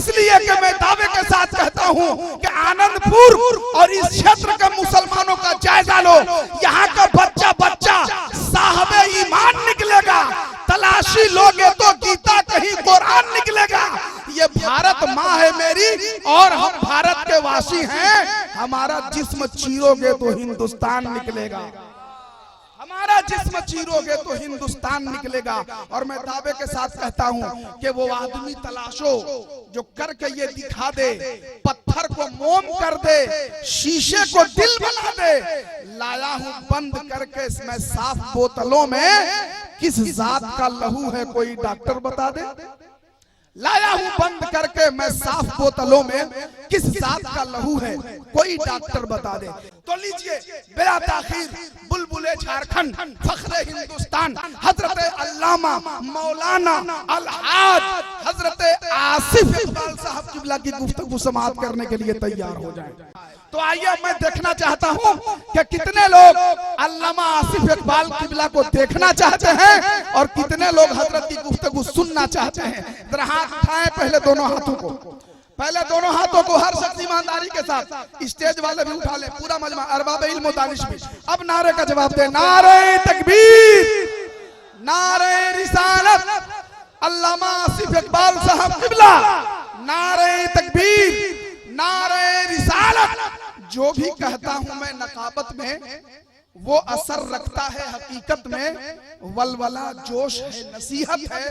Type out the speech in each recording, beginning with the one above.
इसलिए कि मैं दावे के साथ कहता हूं कि आनंदपुर और इस क्षेत्र के मुसलमानों का जायजा लो। यहाँ का बच्चा बच्चा साहबे ईमान निकलेगा, तलाशी लोगे तो गीता कहीं कुरान निकलेगा। ये भारत माँ है मेरी और हम भारत के वासी हैं। हमारा जिस्म चीरोगे तो हिंदुस्तान निकलेगा, हमारा जिस्म चीरोगे तो हिंदुस्तान निकलेगा। और मैं दावे के साथ कहता हूं कि वो आदमी तलाशो जो करके ये दिखा दे, पत्थर को मोम कर दे, शीशे को दिल बना दे। लाया हूं बंद करके इसमें साफ बोतलों में, किस जात का लहू है कोई डॉक्टर बता दे। लाया हूं बंद करके मैं साफ बोतलों में, किस जात का लहू है कोई डॉक्टर बता दे। तो लीजिए बिला ताखीर बुलबुले झारखंड, फख्रे हिंदुस्तान, हजरत अल्लामा मौलाना अलहाज हजरत आसिफ इकबाल साहब किबला की गुफ्तगू समाअत करने के लिए तैयार हो जाए। तो आइए मैं देखना चाहता हूं कि कितने लोग अल्लामा आसिफ इकबाल किबला को देखना चाहते हैं और कितने लोग हजरत की गुफ्तगू सुनना चाहते हैं। जरा हाथ उठाएं पहले दोनों हाथों को, पहले दोनों हाथों को हर शख्स ईमानदारी के साथ, स्टेज वाले भी उठा ले, पूरा मजमा अरबाब इल्म व दानिश भी। अब नारे का जवाब दे, नारे तकबीर, नारे रिसालत, अल्लामा आसिफ इकबाल साहब किबला, नारे तकबीर, नारे रिसालत। जो भी कहता हूं मैं नकाबत में वो असर रखता है हकीकत में, वलवला जोश है, नसीहत है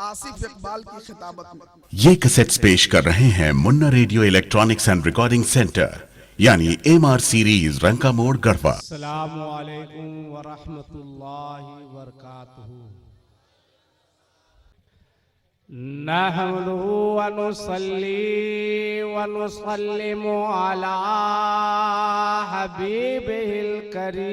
आसिफ इकबाल की खिताबत में। ये कैसेट्स पेश कर रहे हैं Munna radio electronics and recording centre, यानी MR सीरीज, रंका मोड़, गढ़वा। अस्सलामु अलैकुम व रहमतुल्लाहि व बरकातुहू। नहमदुहु व नुसल्ली व नुसल्लिमु अला हबीबिल करीम।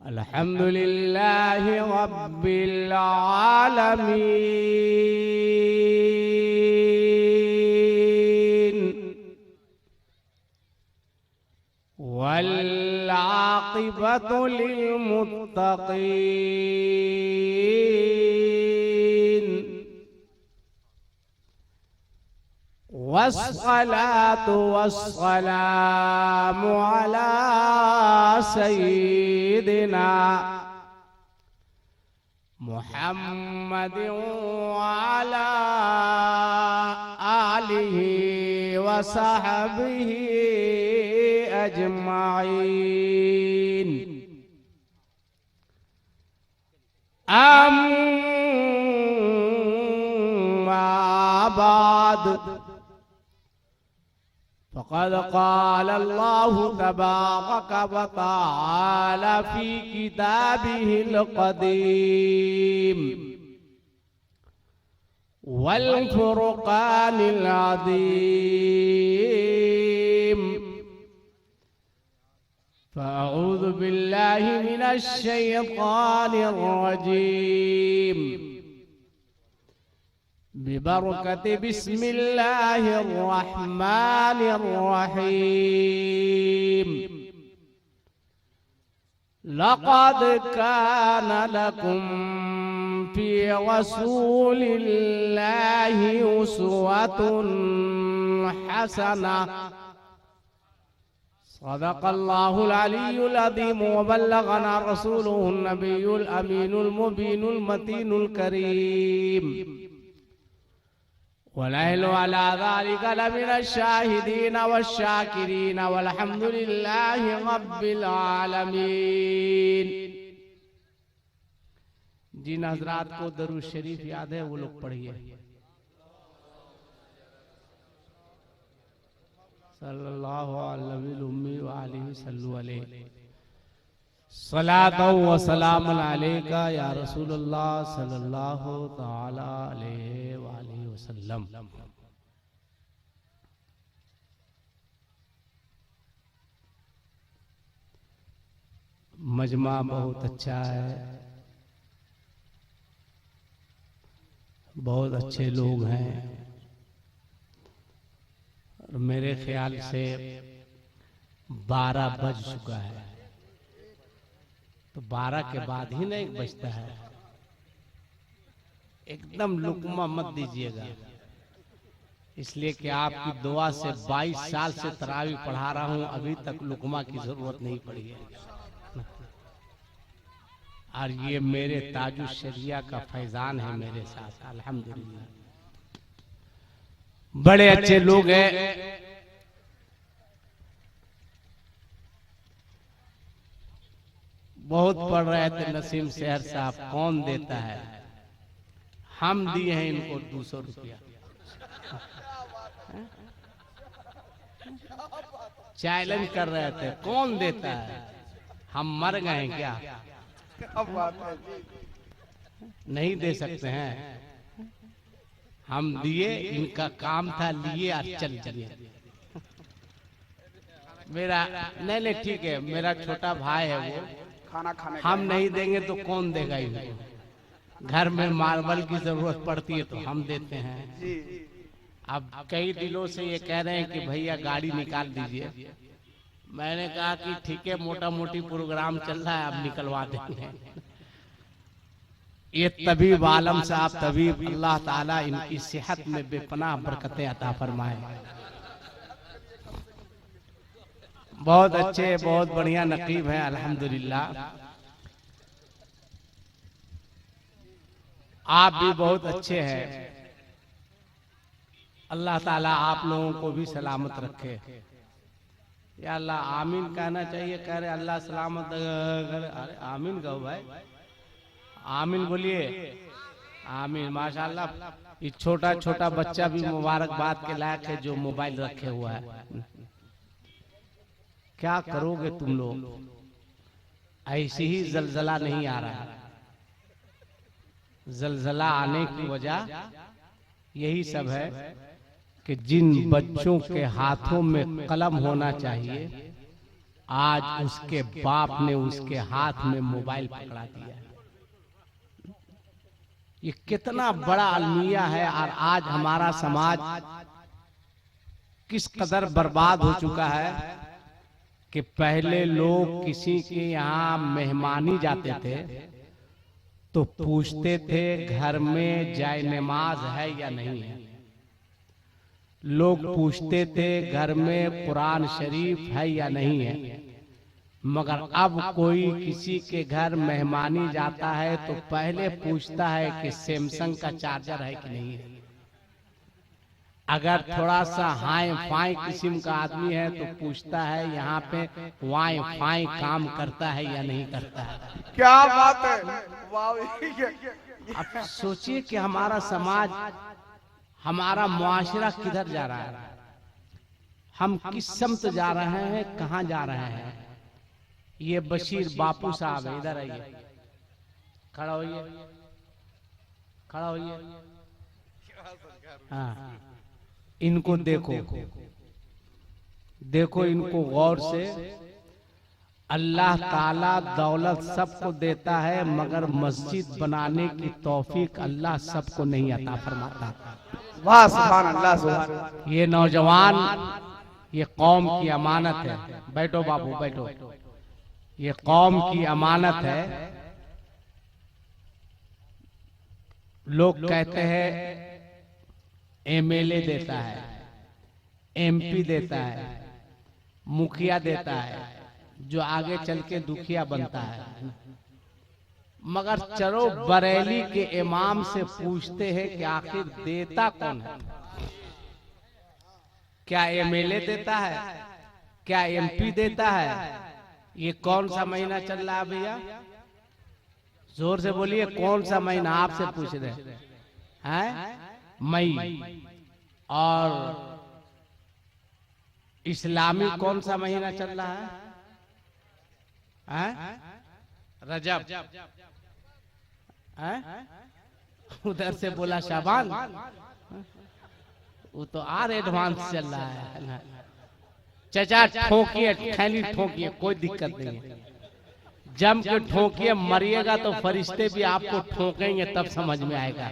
अल्हम्दुलिल्लाहि रब्बिल आलमीन वल आक़िबतु लिल मुत्तक़ीन वस्सलातु वस्सलामु अला सय्यिदिना मुहम्मदिन व अला आलिहि व सहबिहि अजमाइन। अम्मा बाद फ़क़द क़ाल अल्लाहु तबारक व तआला फ़ी किताबिहिल क़दीम वल फ़ुरक़ानिल अज़ीम। फ़अऊज़ु बिल्लाहि मिनश शैतानिर रजीम। बिबरकति बिस्मिल्लाहिर रहमानिर रहीम। लक़द कान लकुम फ़ी रसूलिल्लाहि उस्वतुन हसना। सदक़ल्लाहुल अलीयुल अज़ीम व बल्लगना रसूलुहुन नबियुल अमीनुल मुबीनुल मतीनुल करीम। वनहनु अला ज़ालिका लमिनश शाहिदीन वश्शाकिरीन वल्हम्दुलिल्लाहि रब्बिल आलमीन। जिन हज़रात को दरूद शरीफ याद है वो लोग पढ़िए। सल्लल्लाहु अलैहि वसल्लम। सलातो व सलामुन अलैका या रसूलल्लाह सल्लल्लाहु तआला अलैहि वसल्लम। मजमा बहुत अच्छा है, बहुत अच्छे लोग हैं और मेरे ख्याल से 12 बज चुका है, तो 12 के बाद ही नहीं बजता है। एकदम लुकमा मत दीजिएगा, इसलिए कि आपकी दुआ से 22 साल से तरावी पढ़ा रहा हूं, अभी तक लुकमा की जरूरत नहीं पड़ी है। और ये मेरे ताजुश शरिया का फैजान है मेरे साथ, अल्हम्दुलिल्लाह। बड़े अच्छे लोग हैं, बहुत पढ़ रहे थे नसीम शहर साहब, कौन देता है, हम दिए हैं इनको 200 रुपया। चैलेंज कर रहे थे, कौन देता है, हम मर गए हैं क्या, नहीं दे सकते हैं, हम दिए, इनका काम था, लिए और चल चलिए। मेरा नहीं ठीक है, मेरा छोटा भाई है वो, खाना खाने हम नहीं देंगे तो कौन देगा इनको, घर में मार्बल की जरूरत पड़ती है तो हम देते हैं। अब कई दिनों से ये कह रहे हैं कि भैया गाड़ी निकाल दीजिए, मैंने कहा कि ठीक है, मोटा मोटी प्रोग्राम चल रहा है, अब निकलवा देंगे। ये तबीब आलम साहब, तबीब, अल्लाह ताला इनकी सेहत में बेपनाह बरकतें अता फरमाए। बहुत अच्छे, बहुत बढ़िया नकीब हैं, अल्हम्दुलिल्लाह। आप भी बहुत अच्छे हैं, अल्लाह ताला आप लोगों को भी सलामत रखे। या अल्लाह आमीन कहना चाहिए, कह रहे अल्लाह सलामत, अरे आमीन कहो भाई, आमीन बोलिए, आमीन। माशाअल्लाह, ये छोटा छोटा बच्चा भी मुबारकबाद के लायक है जो मोबाइल रखे हुआ है। क्या करोगे तुम लोग, ऐसे ही जलजला नहीं आ रहा है। जलजला आने की वजह यही सब है कि जिन बच्चों के हाथों में कलम होना चाहिए, आज उसके बाप ने उसके हाथ में मोबाइल पकड़ा दिया। ये कितना बड़ा अलमिया है, और आज हमारा समाज किस कदर बर्बाद हो चुका है कि पहले लोग किसी के यहाँ मेहमानी जाते थे तो पूछते थे घर में जाए नमाज है या नहीं है, लोग पूछते थे घर में कुरान शरीफ है या नहीं है। मगर अब कोई किसी के घर मेहमानी जाता है तो पहले पूछता है कि सैमसंग का चार्जर है कि नहीं है। अगर थोड़ा सा हाई फाई किस्म का आदमी है तो पूछता है यहाँ पे वाई फाई काम करता है या नहीं करता है। क्या बात है, वाह। अब सोचिए कि हमारा समाज, हमारा मुआशरा किधर जा रहा है, हम किस समत जा रहे हैं, कहाँ जा रहे हैं। ये बशीर बापू साहब है, इधर आइए, खड़ा होइए, खड़ा होइए। हाँ, इनको देखो, देखो इनको गौर से। अल्लाह ताला दौलत सबको देता है, मगर मस्जिद बनाने की तौफीक अल्लाह सबको नहीं अता फरमाता। वाह, सुभान अल्लाह, सुभान। ये नौजवान, ये कौम की अमानत है। बैठो बाबू, बैठो। ये कौम की अमानत है। लोग कहते हैं एमएलए देता है, एमपी देता है, मुखिया देता है, जो आगे चल के दुखिया बनता है। मगर चलो बरेली के इमाम से पूछते हैं कि आखिर देता कौन है। क्या एमएलए देता है, क्या एमपी देता है? ये कौन सा महीना चल रहा है भैया, जोर से बोलिए, कौन सा महीना आपसे पूछ रहे हैं? मई। और इस्लामी कौन सा महीना चल रहा है? रजब। उधर से बोला शाबान, वो तो और एडवांस चल रहा है। चचा ठोकिए, खैली ठोकिए, कोई दिक्कत नहीं है। जम के ठोकिए, मरिएगा तो फरिश्ते भी आपको ठोकेंगे, तब समझ में आएगा।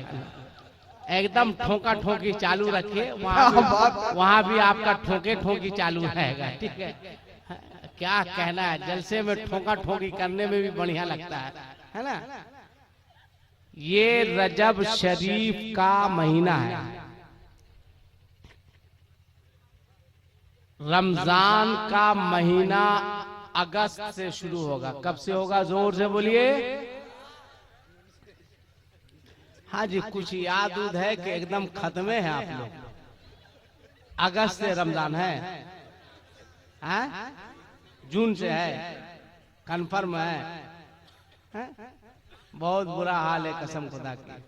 एकदम ठोका ठोकी चालू रखिए, वहाँ भी आपका ठोके ठोकी चालू रहेगा। ठीक है, क्या कहना है, जलसे में ठोका ठोकी करने में भी बढ़िया लगता है ना। ये रजब शरीफ का महीना है। रमजान का महीना अगस्त से शुरू होगा। कब से होगा? जोर से बोलिए। हाँ जी, कुछ याद उद है कि एकदम खत्म है आप लोग? अगस्त से रमजान है? हाँ? जून से है? कन्फर्म है? हाँ? बहुत बुरा हाल है, कसम खुदा की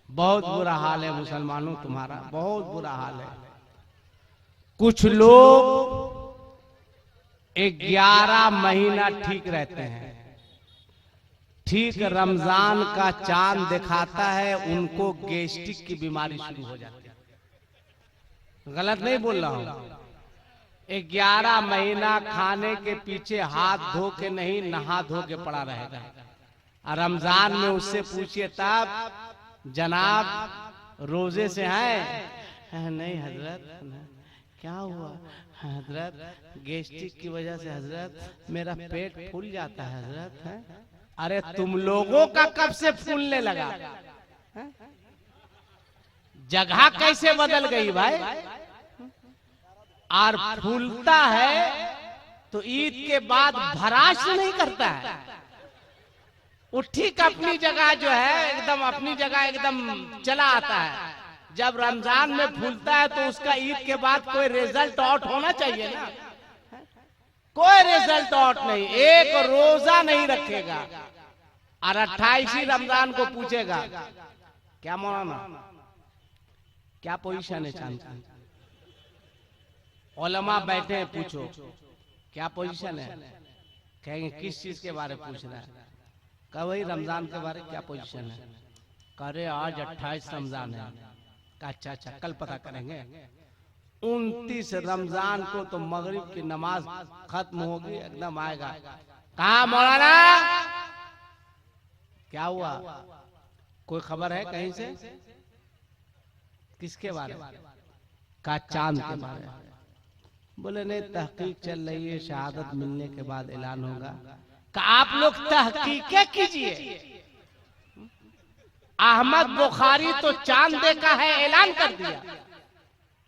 बहुत बुरा हाल है मुसलमानों, तुम्हारा बहुत बुरा हाल है। कुछ लोग 11 महीना ठीक रहते हैं, ठीक रमजान का चांद दिखाता है उनको गैस्ट्रिक की बीमारी शुरू हो जाती है। गलत नहीं बोल रहा हूं। 11 महीना खाने के पीछे हाथ धो के नहीं, नहा धो के पड़ा रहेगा। और रमजान में उससे पूछिए तब, जनाब रोजे से हैं? नहीं हजरत। क्या हुआ हजरत? गैस्ट्रिक की वजह से हजरत मेरा पेट फूल जाता है हजरत। है? अरे तुम लोगों का कब से फूलने लगा? है? जगह कैसे बदल गई भाई? और फूलता है तो ईद के बाद भराश नहीं करता है। वो ठीक अपनी जगह जो है, एकदम अपनी जगह एकदम चला आता है। जब रमजान में फूलता है तो उसका ईद के बाद कोई रिजल्ट आउट होना चाहिए ना। कोई रिजल्ट आउट नहीं, एक रोजा नहीं रखेगा और 28 रमजान को पूछेगा क्या मौलाना क्या पोजीशन है चांद की? उलमा बैठे हैं, पूछो क्या पोजीशन है? कहेंगे किस चीज के बारे में पूछ रहा है? कहा वही रमजान के बारे में क्या पोजीशन है? करे आज 28 रमजान है। अच्छा अच्छा, कल पता करेंगे। 29 रमजान को तो मगरिब की नमाज खत्म होगी, एकदम आएगा। कहा मौलाना क्या हुआ? कोई खबर है कहीं से? किसके बारे में? का चांद के बारे में। बोले नहीं, तहकीक चल रही है, शहादत मिलने के बाद ऐलान होगा। का आप लोग तहकीक कीजिए। अहमद बुखारी तो चांद देखा है, ऐलान कर दिया।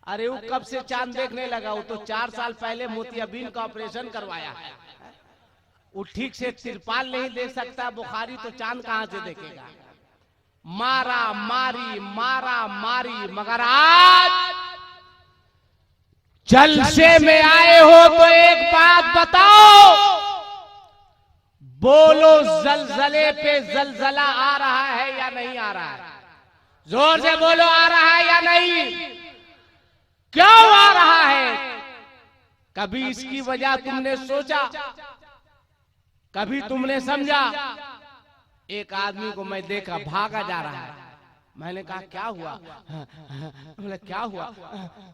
अरे वो कब से चांद देखने लगा? वो तो 4 साल पहले मोतियाबिंद का ऑपरेशन करवाया है। वो ठीक से तिरपाल नहीं देख सकता, बुखारी तो चांद कहां से देखेगा? मारा मारी मारा मारी, मगर आज जलसे में आए हो तो एक बात बताओ, बोलो जलजले पे जलजला आ रहा है या नहीं आ रहा है? जोर से बोलो, आ रहा है या नहीं? क्यों आ रहा है? कभी इसकी वजह तुमने सोचा? कभी तुमने समझा? एक आदमी को मैं देखा भागा जा रहा है। मैंने कहा क्या हुआ? बोले क्या हुआ?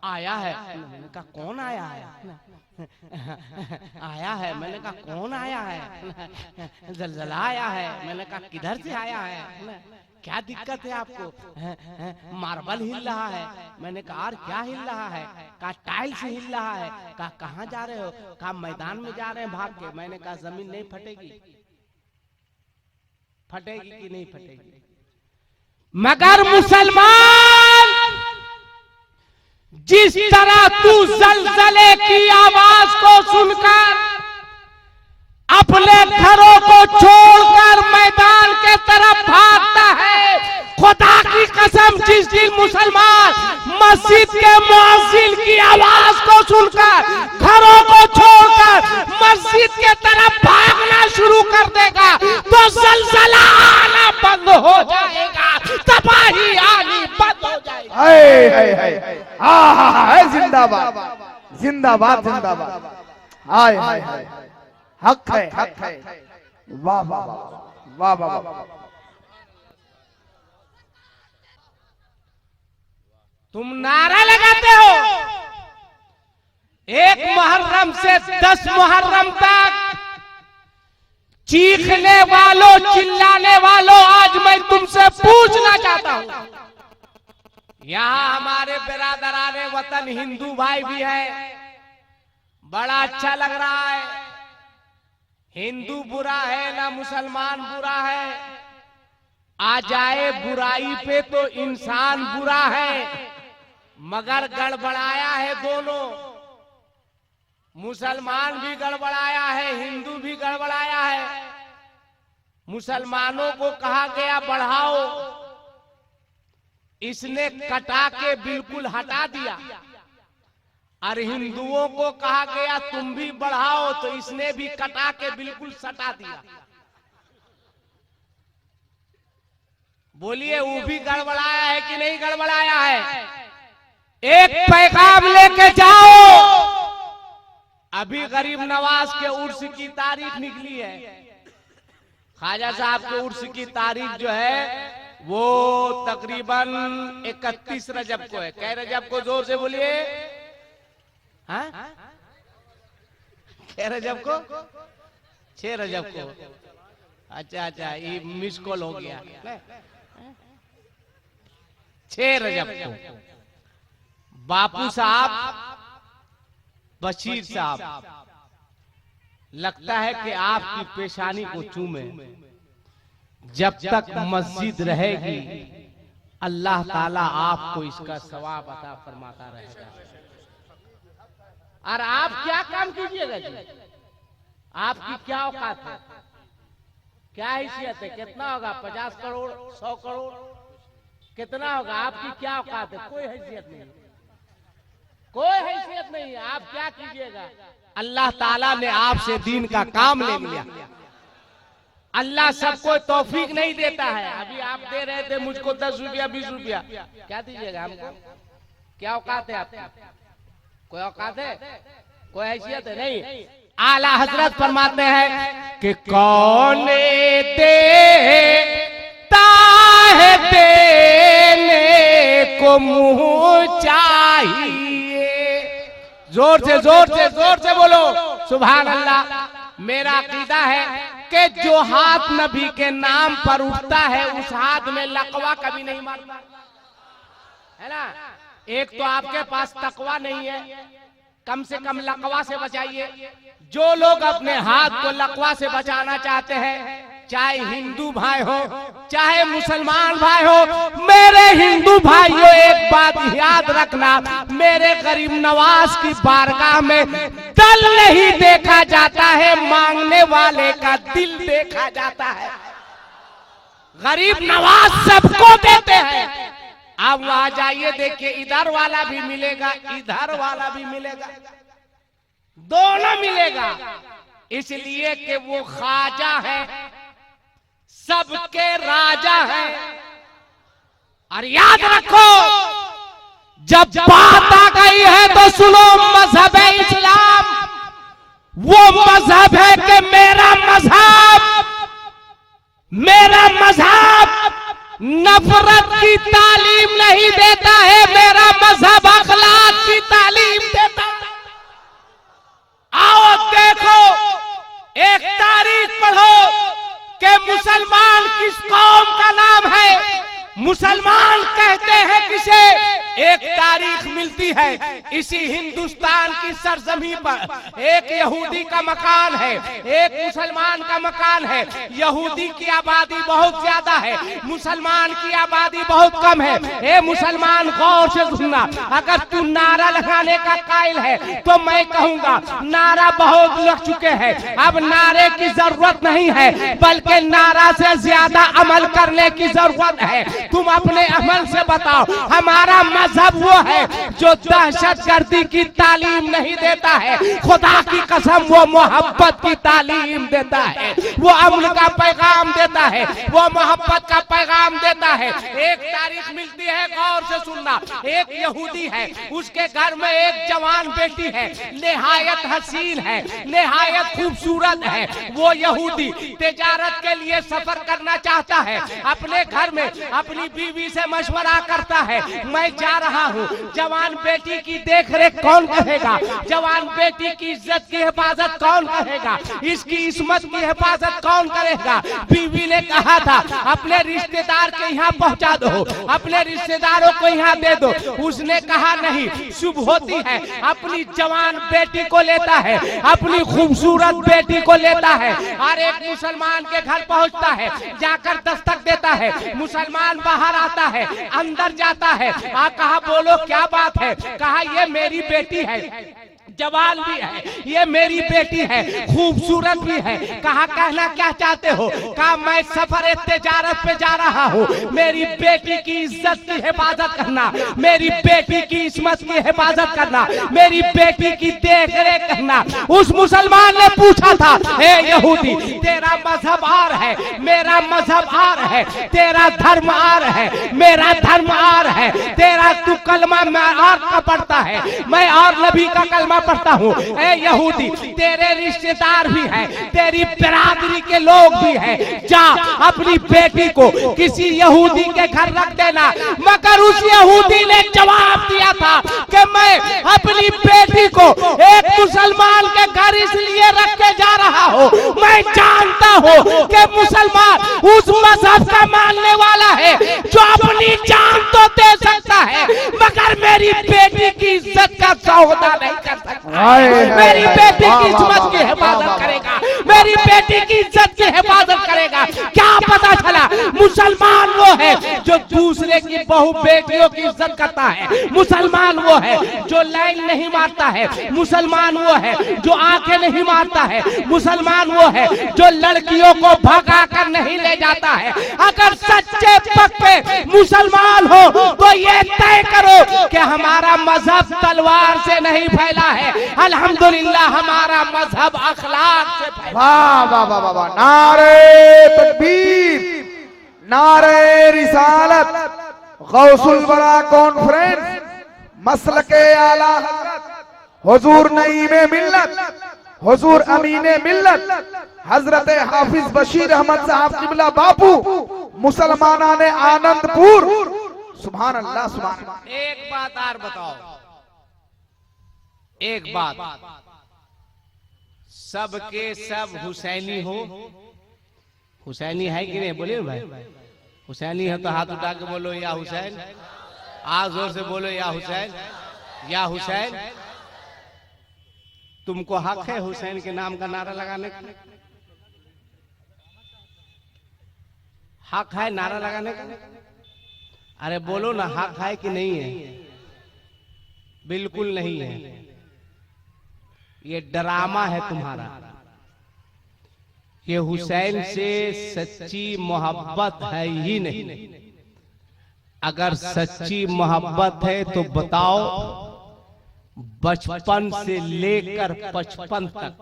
आया है। मैंने कहा कौन आया है? आया है। मैंने कहा कौन आया है? जलजला आया है। मैंने कहा किधर से आया है? क्या दिक्कत है आपको? मार्बल हिल रहा है। मैंने कहा और क्या हिल रहा है? कहा टाइल्स हिल रहा है। कहा कहाँ जा रहे हो? कहा मैदान में जा रहे हैं भाग के। मैंने कहा जमीन नहीं फटेगी? फटेगी कि नहीं फटेगी? मगर मुसलमान, जिस तरह तू जलजले की आवाज को सुनकर अपने घरों को छोड़कर मैदान के तरफ भागता है, खुदा की कसम जिस दिन मुसलमान मस्जिद के मुअज्जिन की आवाज को सुनकर घरों को छोड़कर मस्जिद के तरफ भागना शुरू कर देगा तो जलजला आना बंद हो जाएगा, तबाही आनी बंद हो जाएगी। हाय हाय हाय, आहा, जिंदाबाद जिंदाबाद जिंदाबाद। हाय हाय हाय, हक है हक है। वाह वाह वाह वाह वाह। तुम नारा लगाते हो, एक मुहर्रम से 10 मुहर्रम तक चीखने वालों, चिल्लाने वालों, आज मैं तुमसे पूछना चाहता हूं। यहां हमारे बिरादराने वतन हिंदू भाई भी हैं, बड़ा अच्छा लग रहा है। हिंदू बुरा है ना मुसलमान बुरा है, आ जाए बुराई पे तो इंसान बुरा है, मगर गड़बड़ाया है दोनों। मुसलमान भी गड़बड़ाया है, हिंदू भी गड़बड़ाया है। मुसलमानों को कहा गया बढ़ाओ, इसने कटा के बिल्कुल हटा दिया, और हिंदुओं को कहा गया तुम भी बढ़ाओ, तो इसने भी कटा के बिल्कुल सटा दिया। बोलिए वो भी गड़बड़ाया है कि नहीं गड़बड़ाया है? एक पैगाम लेके जाओ। अभी गरीब नवाज के उर्स की तारीख निकली है। ख्वाजा साहब के उर्स की तारीख जो है वो तकरीबन 31 रजब को है। कै रजब को? जोर से बोलिए। हाँ, कै रजब को? 6 रजब को। अच्छा, ये मिस कॉल हो गया। 6 रजब को बापू साहब, बशीर साहब, लगता है कि आपकी पेशानी को चूमे। जब तक मस्जिद रहेगी अल्लाह ताला आपको इसका सवाब अता फरमाता रहेगा। और आप क्या काम कीजिएगा जी? आपकी क्या औकात है, क्या हैसियत है? कितना होगा? 50 करोड़, 100 करोड़, कितना होगा? आपकी क्या औकात है? कोई हैसियत नहीं, कोई हैसियत नहीं। आप क्या कीजिएगा? अल्लाह ताला ने आपसे दीन का काम ले लिया। अल्लाह सबको तौफीक नहीं देता है। अभी आप दे रहे थे मुझको 10 रुपया 20 रुपया, क्या दीजिएगा हमको? क्या औकात है आपकी? कोई औकात है? कोई हैसियत है? नहीं। आला हजरत फरमाते हैं कि कौन देता है देने को मुंह चाहिए। जोर से जोर से जोर से बोलो सुभान अल्लाह। मेरा अकीदा है कि जो हाथ नबी के नाम पर उठता है उस हाथ में लकवा कभी नहीं मारता है ना। एक तो आपके पास तकवा नहीं है, कम से कम लकवा से बचाइए। जो लोग अपने हाथ को लकवा से बचाना चाहते हैं, चाहे हिंदू भाई हो चाहे मुसलमान भाई हो, मेरे हिंदू भाइयों एक बात याद रखना, मेरे गरीब नवाज की बारगाह में दल नहीं देखा जाता है, मांगने वाले का दिल देखा जाता है। गरीब नवाज सबको देते हैं। आप वहां जाइए, देखिए इधर वाला भी मिलेगा, इधर वाला भी मिलेगा, दोनों मिलेगा। इसलिए कि वो ख्वाजा है, सबके राजा है। और याद रखो, जब बात आ गई है तो सुनो, मजहब इस्लाम वो मजहब है कि मेरा मजहब नफरत की तालीम नहीं देता है, मेरा मजहब अखलाक की तालीम देता है। आओ देखो, एक तारीख पढ़ो कि मुसलमान किस कौम का नाम है। मुसलमान कहते हैं किसे? एक तारीख मिलती है इसी हिंदुस्तान की सरजमी पर एक यहूदी का मकान है, एक मुसलमान का मकान है। यहूदी की आबादी बहुत ज्यादा है, मुसलमान की आबादी बहुत कम है। ए मुसलमान गौर से सुनना, अगर तू नारा लगाने का कायल है तो मैं कहूंगा नारा बहुत लग चुके हैं, अब नारे की जरूरत नहीं है, बल्कि नारा से ज्यादा अमल करने की जरूरत है। तुम अपने अमल से बताओ, हमारा मजहब वो है जो दहशतगर्दी की तालीम नहीं देता है, खुदा की कसम वो मोहब्बत की तालीम देता है, वो अमन का पैगाम देता है, वो मोहब्बत का पैगाम देता है। एक तारीख मिलती है, गौर से सुनना, एक यहूदी है, उसके घर में एक जवान बेटी है, निहायत हसीन है, निहायत खूबसूरत है। वो यहूदी तिजारत के लिए सफर करना चाहता है, अपने घर में अपनी अपनी बीवी से मशवरा करता है, मैं जा रहा हूँ, जवान बेटी की देखरेख कौन करेगा, जवान बेटी की इज्जत की हिफाजत कौन करेगा, इसकी इस्मत की हिफाजत कौन करेगा। बीवी ने कहा था अपने रिश्तेदार के यहाँ पहुँचा दो, अपने रिश्तेदारों को यहाँ दे दो। उसने कहा नहीं, शुभ होती है, अपनी जवान बेटी को लेता है, अपनी खूबसूरत बेटी को लेता है और एक मुसलमान के घर पहुंचता है, जाकर दस्तक देता है। मुसलमान बाहर आता है, अंदर जाता है, कहा बोलो क्या बात है, कहा ये मेरी बेटी है, जवान भी है, ये मेरी बेटी है, खूबसूरत भी है। कहा कहना क्या चाहते हो, कहा मैं सफर तिजारत पे जा रहा हूँ, मेरी बेटी की इज्जत की हिफाजत करना, मेरी बेटी की इस्मत की हिफाजत करना, मेरी बेटी की देखरेख करना। उस मुसलमान ने पूछा था, हे यहूदी तेरा मजहब और है, मेरा मजहब और है, तेरा धर्म और है, मेरा धर्म और है, तेरा तू कलमा और का पढ़ता है, मैं और नबी का कलमा पढ़ता हूँ। ए यहूदी तेरे रिश्तेदार भी हैं, तेरी बिरादरी के लोग भी हैं, जा अपनी बेटी को किसी यहूदी के घर रख देना। मगर उस यहूदी ने जवाब दिया था कि मैं अपनी बेटी को एक मुसलमान के घर इसलिए रख के जा रहा हूँ, मैं जानता हूँ कि मुसलमान उस मजहब का मानने वाला है जो अपनी जान तो दे सकता है मगर मेरी बेटी की इज्जत का सौदा नहीं कर सकता। मेरी बेटी की इज्जत की हिफाजत करेगा, मेरी बेटी की इज्जत की हिफाजत करेगा। क्या पता चला, मुसलमान वो है जो दूसरे की बहू बेटियों की इज्जत करता है, मुसलमान वो है जो लाइन नहीं मारता है, मुसलमान वो है जो आंखें नहीं मारता है, मुसलमान वो है जो लड़कियों को भगा कर नहीं ले जाता है। अगर सच्चे पक्के मुसलमान हो तो ये तय करो कि हमारा मजहब तलवार से नहीं फैला है, अल्हम्दुलिल्लाह हमारा मजहब अखलाक से फैला। वाह वाह वाह वाह, नारे तकबीर, नारे रिसालत, गौसुल बरा कॉन्फ्रेंस, मसलके आला हजरत, हुजूर नईमे मिल्लत, हुजूर अमीने मिल्लत, हजरत हाफिज बशीर अहमद साहब किबला बापू, मुसलमाना ने आनंदपुर। सुभान अल्लाह, सुभान अल्लाह। एक बात और बताओ, एक बात, सबके सब हुसैनी हो, हुसैनी है कि नहीं, बोलिए भाई, हुसैनी है तो हाथ उठा के बोलो या हुसैन, आज जोर से बोलो या हुसैन, या हुसैन। तुमको हक है हुसैन के नाम का नारा लगाने का, हक है नारा लगाने का? अरे बोलो ना, हक है कि नहीं है? बिल्कुल नहीं है, ये ड्रामा है तुम्हारा। ये हुसैन से सच्ची मोहब्बत है ही नहीं। अगर सच्ची मोहब्बत है तो बताओ, बचपन से लेकर 55 तक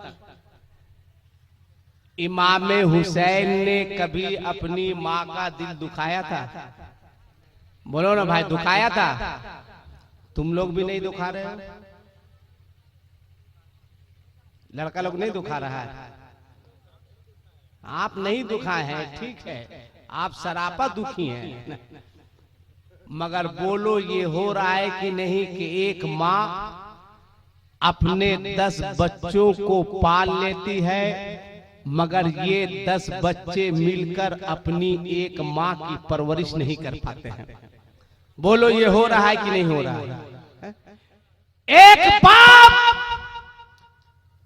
इमाम हुसैन ने कभी अपनी माँ का दिल दुखाया था? बोलो ना भाई, दुखाया था? तुम लोग भी नहीं दुखा रहे हो, लड़का लोग नहीं दुखा रहा है, आप नहीं दुखा है, ठीक है, आप सरापा दुखी हैं। मगर बोलो ये हो रहा है कि नहीं कि एक माँ अपने 10 बच्चों को पाल लेती है मगर ये 10 बच्चे मिलकर अपनी एक माँ की परवरिश नहीं कर पाते हैं। बोलो ये हो रहा है कि नहीं हो रहा है? एक बाप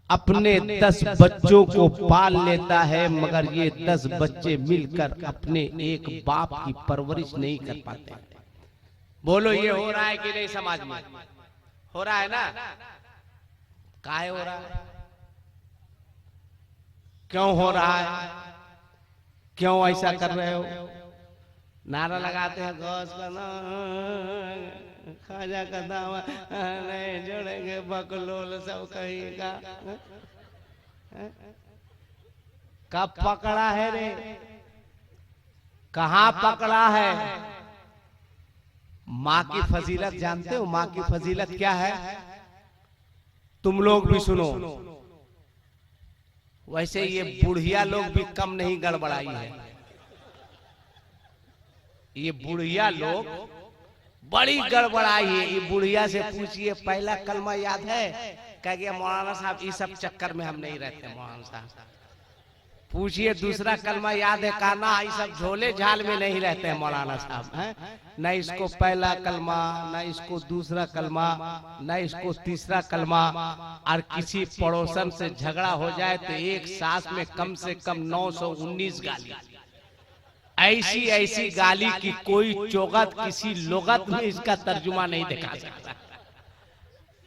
अपने 10 बच्चों को पाल लेता है मगर ये 10 बच्चे मिलकर अपने एक बाप की परवरिश नहीं कर पाते। बोलो ये हो रहा है कि नहीं? समाज में हो रहा है ना? काहे हो रहा है? क्यों हो रहा है? क्यों ऐसा कर रहे हो? नारा लगाते हैं गौस का ना, खाजा का दावा नहीं जोड़ेंगे, बकलोल सब कहीं का। कब पकड़ा है रे? कहाँ पकड़ा है? माँ की फजीलत जानते हो? माँ की फजीलत क्या है? तुम लोग भी सुनो। वैसे ये बुढ़िया लोग भी कम नहीं गड़बड़ाई है। ये बुढ़िया लोग बड़ी गड़बड़ाई है। ये बुढ़िया से पूछिए पहला कलमा याद है, कह गया मौलाना साहब इस सब चक्कर में हम नहीं रहते मौलाना साहब। पूछिए दूसरा कलमा याद है, कहा ना ये सब झोले झाल में नहीं रहते हैं मौलाना साहब हैं। न इसको पहला कलमा, न इसको दूसरा कलमा, न इसको तीसरा कलमा। और किसी पड़ोसन से झगड़ा हो जाए तो एक सांस में कम से कम 919 गाली, ऐसी ऐसी गाली की कोई चौगत किसी लोगत में इसका तर्जुमा नहीं दिखा सकता।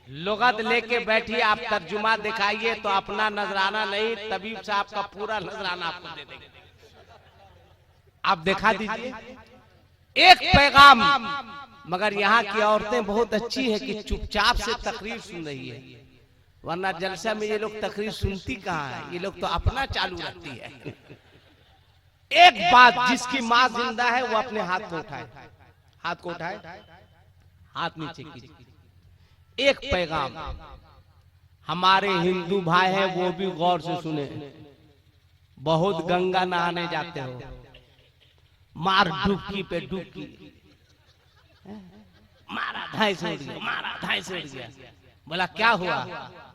लोगत लेके बैठिए आप, तर्जुमा दिखाइए तो अपना नजराना नहीं, तबीब साहब का पूरा नजराना आपको दे देंगे। आप दिखा दीजिए एक पैगाम। मगर यहाँ की औरतें बहुत अच्छी है कि चुपचाप से तकरीर सुन रही है, वरना जलसा में ये लोग तकरीर सुनती कहाँ है, ये लोग तो अपना चालू रखती है। एक बात, जिसकी माँ जिंदा है वो अपने हाथ को उठाए, हाथ को उठाए, हाथ नीचे कीजिए। एक पैगाम हमारे हिंदू भाई हैं वो भी गौर से सुने। बहुत गंगा नहाने जाते हो, मार डुबकी पे डुबकी, मारा 250 उड़ गया, मारा 250 उड़ गया। बोला क्या हुआ?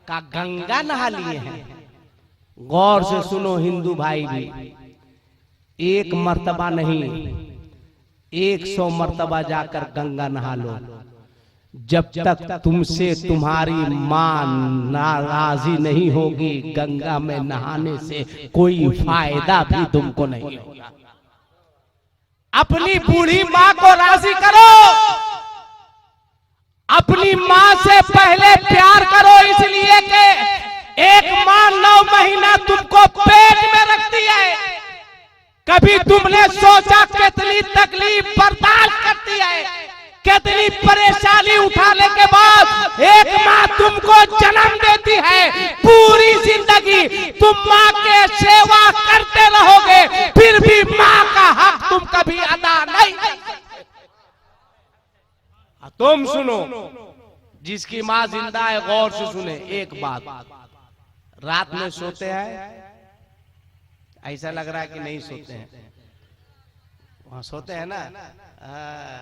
का गंगा नहा लिए हैं। गौर से सुनो हिंदू भाई भी, एक मर्तबा नहीं 100 मर्तबा जाकर गंगा नहा लो। जब तक तुमसे तुम्हारी माँ नाराजी नहीं होगी, गंगा में नहाने से कोई फायदा भी तुमको नहीं होगा। अपनी बूढ़ी माँ को राजी करो, अपनी माँ से पहले प्यार करो, इसलिए कि एक माँ 9 महीना तुमको पेट में रखती है। कभी तुमने सोचा कितनी तकलीफ बर्दाश्त करती है, कितनी परेशानी उठाने के बाद एक माँ तुमको जन्म देती है। पूरी जिंदगी तुम माँ के सेवा करते रहोगे, फिर भी माँ का हक तुम कभी अदा नहीं। तुम सुनो, जिसकी माँ जिंदा है गौर से सुने। एक बात, रात में सोते हैं, ऐसा लग रहा है कि नहीं सोते हैं, वहां सोते हैं ना,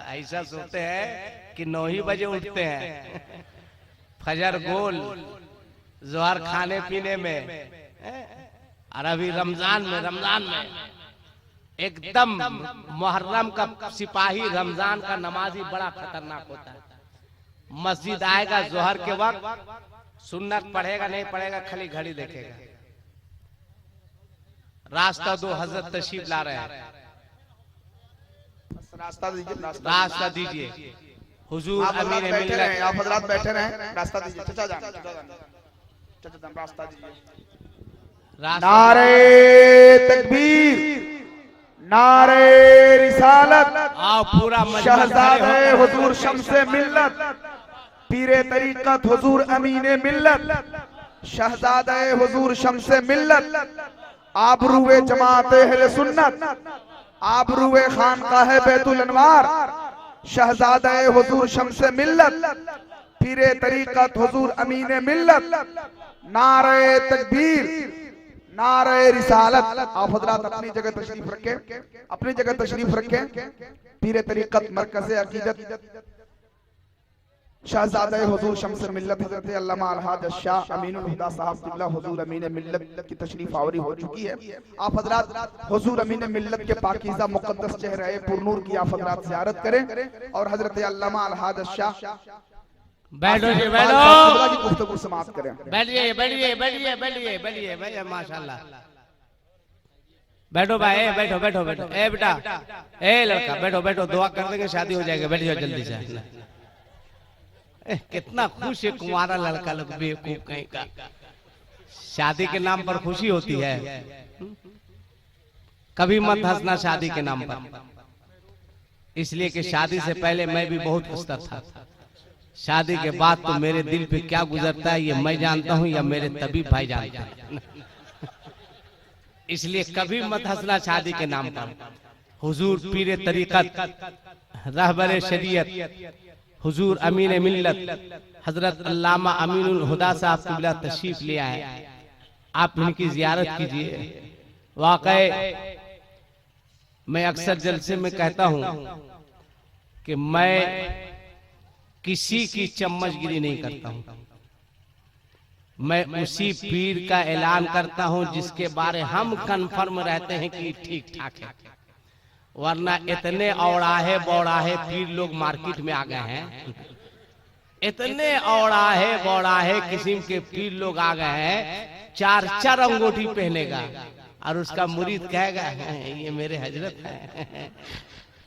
ऐसा सोते हैं कि 9 ही बजे उठते हैं, फजर गोल, जोहर खाने पीने में। और अभी रमजान में एकदम मुहर्रम का सिपाही, रमजान का नमाजी बड़ा खतरनाक होता है। मस्जिद आएगा जोहर के वक्त, सुन्नत पढ़ेगा नहीं पढ़ेगा, खाली घड़ी देखेगा। रास्ता दो, हजरत तशरीफ ला रहे हैं, रास्ता दीजिए। हुजूर अमीर मिल्लत, आप हजरात बैठे रहे, रास्ता दीजिए। चचा जान, रास्ता दीजिए। नारे तकबीर, नारे रिसालत, आओ पूरा शहजादे हुजूर शम्से मिल्लत, पीरे तरीकत हुजूर अमीने मिल्लत, शहजादे हुजूर शम्से मिल्लत, आबरूए जमाते अहले सुन्नत, आबरूए खानकाह बैतुल अनवार, शहजादे हुजूर शम्से मिल्लत, पीरे तरीकत हुजूर अमीने मिल्लत, नारे तकबीर, नारे रिसालत। आप हजरात अपनी जगह तशरीफ रखें, अपनी जगह तशरीफ रखें। पीरे तरीकत मरकज़ अकीदत शहजादे हुजूर शम्स मिल्लत हज़रत अल्लामा अलहाज शाह अमीनुल हुदा साहब क़िबला हुजूर अमीन मिल्लत की तशरीफ आवरी हो चुकी है। आप हजरात हुजूर अमीन मिल्लत के पाकीज़ा मुक़द्दस चेहरे पुरनूर की आप हजरात ज़ियारत करें और हजरत अल्लामा अलहाज शाह बैठो जी, बैठो, गुफ्तगू समाप्त करें। बैठिए बैठिए बैठिए बैठिए बैठिए बैठिए, माशाल्लाह। बैठो भाई, बैठो बैठो बैठो, ए बेटा, ए लड़का बैठो बैठो, दुआ कर देंगे, शादी हो जाएगी, बैठ जाओ जल्दी से। कितना खुश है कुंवारा लड़का लोग, बेवकूफ कहीं का। शादी के नाम पर खुशी होती है, कभी मत हंसना शादी के नाम पर, इसलिए कि शादी से पहले मैं भी बहुत हंसता था। शादी के बाद तो मेरे दिल पे क्या गुजरता है ये मैं जानता हूँ या मेरे तबीब भाई जानते हैं। इसलिए कभी मत हंसना शादी के नाम पर। हुजूर पीरे तरीकत, रहबर शरीयत, हुजूर अमीन मिल्लत हजरत अल्लामा अमीनुल हुदा साहब क़िबला तशरीफ ले आए, आप इनकी जियारत कीजिए। वाकई मैं अक्सर जलसे में कहता हूं कि मैं किसी की चम्मचगिरी नहीं करता हूं, मैं उसी पीर का ऐलान करता हूं जिसके बारे हम कन्फर्म रहते हैं कि ठीक ठाक है। वरना इतने औड़ाहे बौड़ाहे पीर लोग मार्केट में आ गए हैं, इतने औड़ाहे बौड़ाहे किस्म के पीर लोग आ गए हैं, 4 अंगूठी पहनेगा और उसका मुरीद कहेगा ये मेरे हजरत है,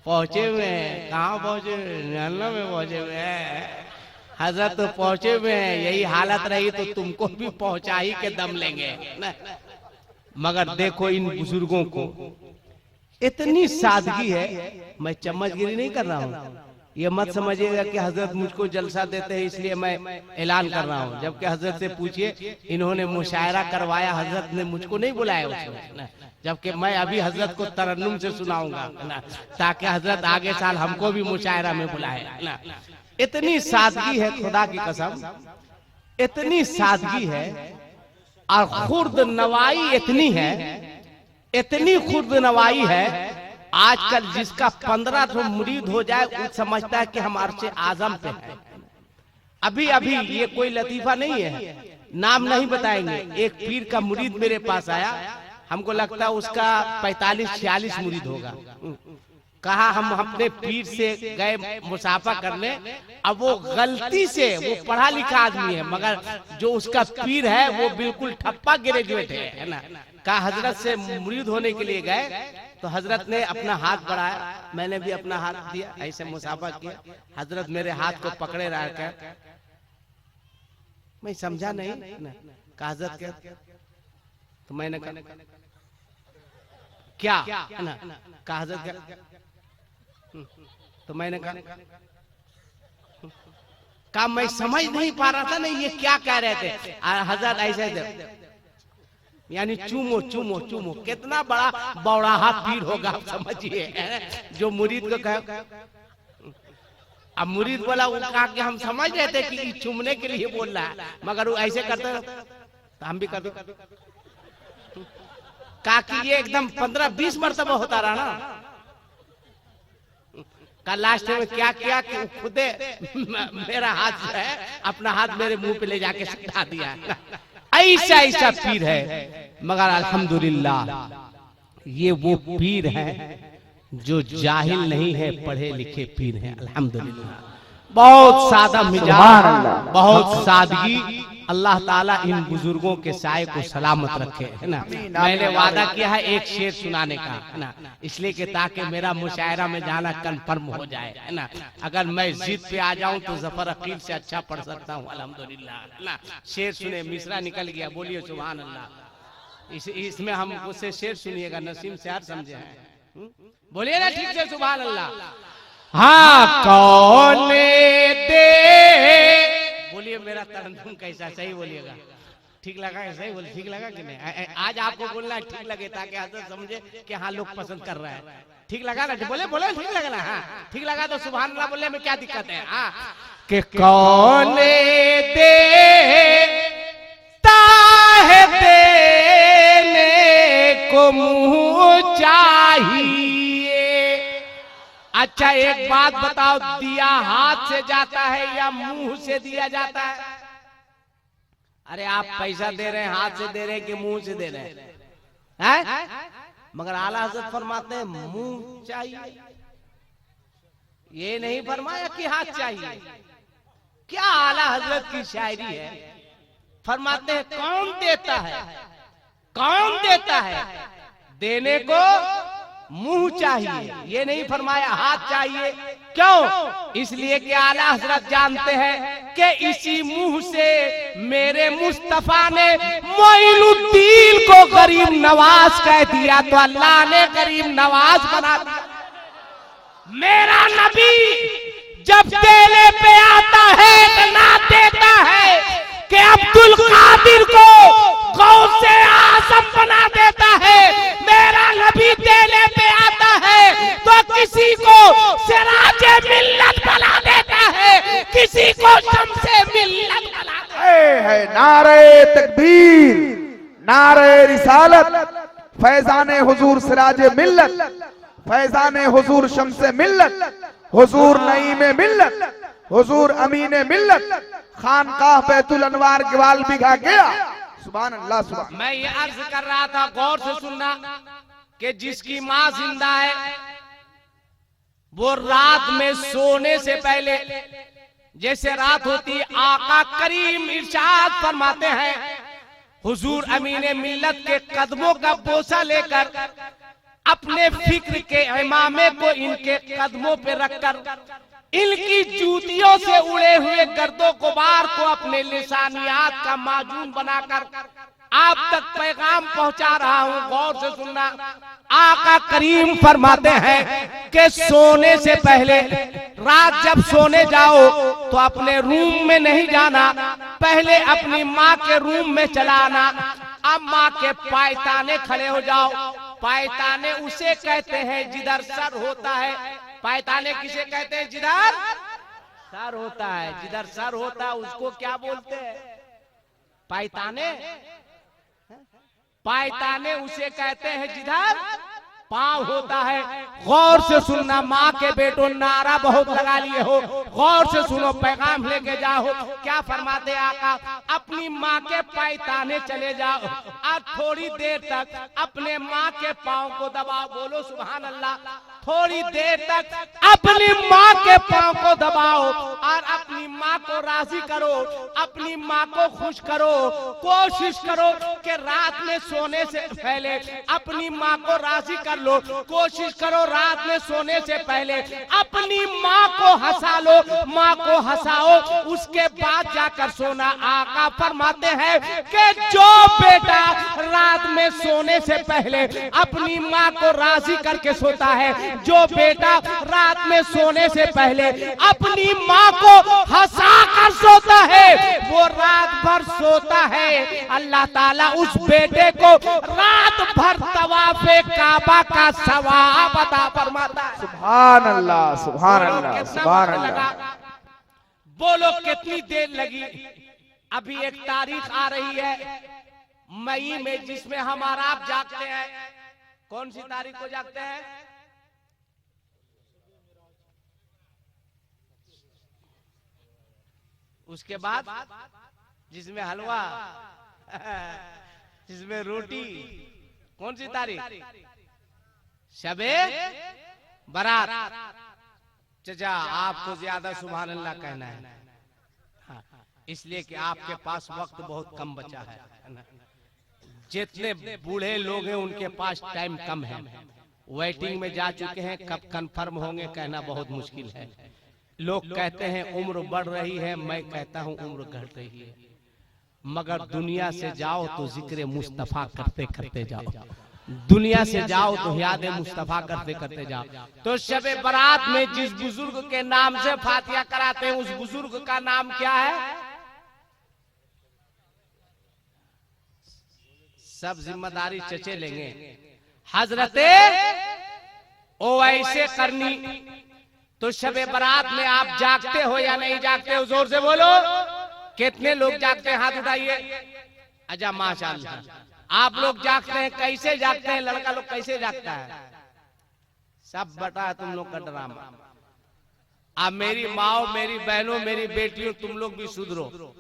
पहुंचे हुए हैं। कहाँ पहुंचे? जहन्नम में पहुंचे हुए हैं। हजरत तो पहुंचे हुए हैं, यही हालत रही तो तुमको भी पहुंचा ही के दम लेंगे ना। मगर देखो इन बुजुर्गों को इतनी सादगी है। मैं चम्मचगिरी नहीं कर रहा हूँ, ये मत समझिएगा कि हजरत मुझको जलसा देते हैं इसलिए मैं ऐलान कर रहा हूँ। जबकि हजरत से पूछिए, इन्होंने मुशायरा करवाया, हजरत ने मुझको नहीं बुलाया उसमें, जबकि मैं अभी हजरत को तरन्नुम से सुनाऊंगा ना, ताकि हजरत आगे साल हमको भी मुशायरा में बुलाए ना। इतनी सादगी है, खुदा की कसम इतनी सादगी है और खुर्द नवाई इतनी है, इतनी खुर्द नवाई है। आजकल जिसका 1500 मुरीद हो जाए वो समझता है कि हम अर्शे आजम पे हैं। अभी अभी ये कोई लतीफा नहीं है, नाम नहीं बताएंगे। एक पीर का मुरीद मेरे पास आया, हमको लगता है उसका 45-46 मुरीद होगा। कहा हम अपने पीर से गए मुसाफा करने, अब वो गलती से, वो पढ़ा लिखा आदमी है मगर जो उसका पीर है वो बिल्कुल ठप्पा ग्रेजुएट है ना। कहा हजरत से मुरीद होने के लिए गए तो हजरत ने अपना हाथ बढ़ाया, मैंने भी अपना हाथ दिया, ऐसे मुसाफा किया। हजरत मेरे हाथ को पकड़े रह कर, मैं समझा नहीं ना। कहा हजरत क्या? तो मैंने कहा क्या ना। कहा हजरत क्या? तो मैंने कहा मैं समझ नहीं पा रहा था ना ये क्या कह रहे थे। हजरत ऐसे यानी चूमो चूमो चूमो, कितना बड़ा बौड़ाहा पीर होगा आप समझिए, जो मुरीद को कहे। अब मुरीद बोला, वो कहा कि हम समझ रहे थे कि चूमने के लिए बोल रहा है, मगर वो ऐसे करते तो हम भी कर दो। कहा कि ये एकदम 15-20 मरतबा होता रहा ना। का लास्ट में क्या किया कि खुदे मेरा हाथ जो है अपना हाथ मेरे मुंह पे ले जाके सटा दिया। ऐसा ऐसा पीर है, मगर अल्हम्दुलिल्लाह ये वो पीर है जो जाहिल नहीं है, पढ़े लिखे पीर हैं। अल्हम्दुलिल्लाह बहुत सादा मिजाज, बहुत सादगी। अल्लाह ताला इन बुजुर्गों के साए को सलामत रखे, है ना। मैंने वादा किया है एक शेर सुनाने का, है ना, इसलिए कि ताकि मेरा मुशायरा में जाना कन्फर्म हो जाए, है ना। अगर मैं जिद पे आ जाऊं तो जफर अकील से अच्छा पढ़ सकता हूं, अल्हम्दुलिल्लाह, है ना। शेर सुने, मिसरा निकल गया, बोलिए सुभान अल्लाह। इसमें हम उससे शेर सुनिएगा, नसीम शायर समझे हैं, बोलिए ना ठीक से सुभान अल्लाह। हाँ कौन दे, बोलिए मेरा तरन्नुम कैसा, सही बोलिएगा, ठीक लगा? सही बोले, ठीक लगा कि नहीं? आज आपको बोलना है ठीक लगे ताकि हजरत समझे कि हाँ लोग पसंद कर रहे हैं। ठीक लगा ना? बोले बोले ठीक लगा ना? हाँ ठीक लगा तो सुभान अल्लाह बोलने में क्या दिक्कत है? हाँ कि कौन देता है देने को मुँह चाहिए। अच्छा एक बात बताओ, दिया हाथ से जाता है या मुंह से दिया जाता है? अरे आप पैसा दे रहे हैं, हाथ से दे रहे हैं कि मुंह से दे रहे हैं? मगर आला हजरत फरमाते हैं मुंह चाहिए, ये नहीं फरमाया कि हाथ चाहिए। क्या आला हजरत की शायरी है। फरमाते हैं कौन देता है, कौन देता है, देने को मुंह चाहिए, ये नहीं फरमाया हाथ चाहिए। क्यों? इसलिए कि आला हजरत जानते हैं कि इसी मुंह से मेरे मुस्तफा ने मोइनुद्दीन को गरीब नवाज कह दिया तो अल्लाह ने गरीब नवाज बना दिया। मेरा नबी जब देने पे आता है तो ना देता है कि अब्दुल कादिर को गौसे आजम बना देता है। मेरा नबी देने पे आता है तो किसी को सिराजे मिल्लत बना देता है, किसी को शम्से मिल्लत बना देता है। नारे तकबीर, नारे रिसालत, फैजाने हुजूर सिराजे मिल्लत, फैजान हुजूर शम्से मिल्लत, हुजूर नईम मिल्लत, हुजूर अमीन मिल्लत, खानकाह बैतुल अनवार ग्वाल बिघा गया। सुभान अल्लाह सुभान। मैं ये अर्ज कर रहा था, गौर से सुनना, कि जिसकी माँ जिंदा है वो रात में सोने से पहले, जैसे रात होती, आका करीम इरशाद फरमाते हैं, हुजूर अमीने मिल्लत के कदमों का बोसा लेकर अपने फिक्र के इमामे को इनके कदमों पे रखकर इनकी जूतियों से उड़े हुए गर्दो गुबार को अपने लिसानियात का माजून बनाकर आप तक पैगाम पहुंचा रहा हूं। गौर से सुनना, आका करीम फरमाते हैं कि सोने से पहले, रात जब सोने जाओ तो अपने रूम में नहीं जाना, पहले अपनी माँ के रूम में चला आना। अब माँ के पायताने खड़े हो जाओ। पायताने उसे कहते हैं जिधर सर होता है। पायताने किसे कहते हैं? जिधर सर होता है। जिधर सर होता है उसको क्या बोलते हैं? पायताने। पायताने उसे कहते हैं जिधर पांव होता है। गौर से सुनना, माँ के बेटो नारा बहुत लगा लिए हो, गौर से सुनो, पैगाम लेके जाओ। क्या फरमाते आका? अपनी माँ के पायताने चले जाओ और थोड़ी देर तक अपने माँ के पाँव को दबाओ। बोलो सुभान अल्लाह। थोड़ी देर तक अपनी माँ के पाँव को दबाओ और अपनी माँ को राजी करो, अपनी माँ को खुश करो। कोशिश करो कि रात में सोने से पहले अपनी माँ को राजी कर लो। कोशिश करो रात में सोने से पहले अपनी माँ को हंसा लो, माँ को हंसाओ, उसके बाद जाकर सोना। आका फरमाते हैं कि जो बेटा रात में सोने से पहले अपनी माँ को राजी करके सोता है, जो बेटा रात में सोने से पहले अपनी माँ को हंसा कर सोता है, वो रात भर सोता है। अल्लाह ताला उस बेटे को रात भर तवाफे काबा का सवाब अता फरमाता है। सुभान अल्लाह, सुभान अल्लाह, सुभान अल्लाह। बोलो कितनी देर लगी? अभी एक तारीख आ रही है मई में, जिसमें हम और आप जागते हैं। कौन सी तारीख को जागते हैं? उसके बाद जिसमें हलवा, जिसमें रोटी। कौन सी तारीख? शबे बारात। चचा आपको ज्यादा सुभान अल्लाह कहना है, हाँ, इसलिए कि आपके पास वक्त बहुत कम बचा है। जितने बूढ़े लोग हैं उनके पास टाइम कम है, वेटिंग में जा चुके हैं, कब कंफर्म होंगे कहना बहुत मुश्किल है। लोग कहते हैं उम्र बढ़ रही है, मैं कहता हूं उम्र घट रही है। मगर दुनिया से जाओ तो जिक्र मुस्तफा करते करते जाओ, दुनिया से जाओ तो याद मुस्तफा करते करते जाओ। तो शबे बारात में जिस बुजुर्ग के नाम से फातिहा कराते हैं, उस बुजुर्ग का नाम क्या है? सब जिम्मेदारी चचे लेंगे। हजरते ओवैसे करनी। तो शबे बारात में आप जागते हो या नहीं जागते हो? जोर से बोलो। कितने लोग जागते हैं? हाथ उठाइए। अच्छा माशाअल्लाह, आप लोग जागते हैं। कैसे जागते हैं? लड़का लोग कैसे जागता है? सब बटा है तुम लोग का ड्रामा। अब मेरी माओ, मेरी बहनों, मेरी बेटियों, तुम लोग भी सुधरो।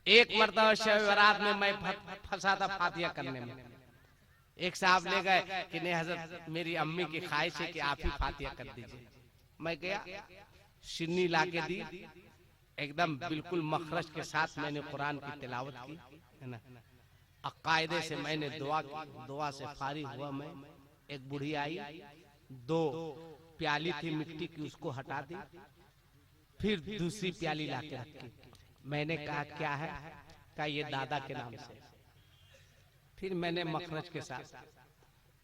एक मरतबा शब बारात में मैं फंसा था फातिहा करने में। एक साहब ले गए कि नहीं हजरत, मेरी अम्मी की ख्वाहिश है कि आप ही फातिहा कर दीजिए। मैं गया, सिन्नी लाके दी, एकदम बिल्कुल मखरज के साथ मैंने कुरान की तिलावत की, है ना। अकायदे से मैंने दुआ की। दुआ से फारिग हुआ मैं, एक बूढ़ी आई, 2 प्याली थी मिट्टी की, उसको हटा दी, फिर दूसरी प्याली लाके रखी। मैंने कहा क्या है? कहा ये दादा के नाम से। फिर मैंने मखरज के साथ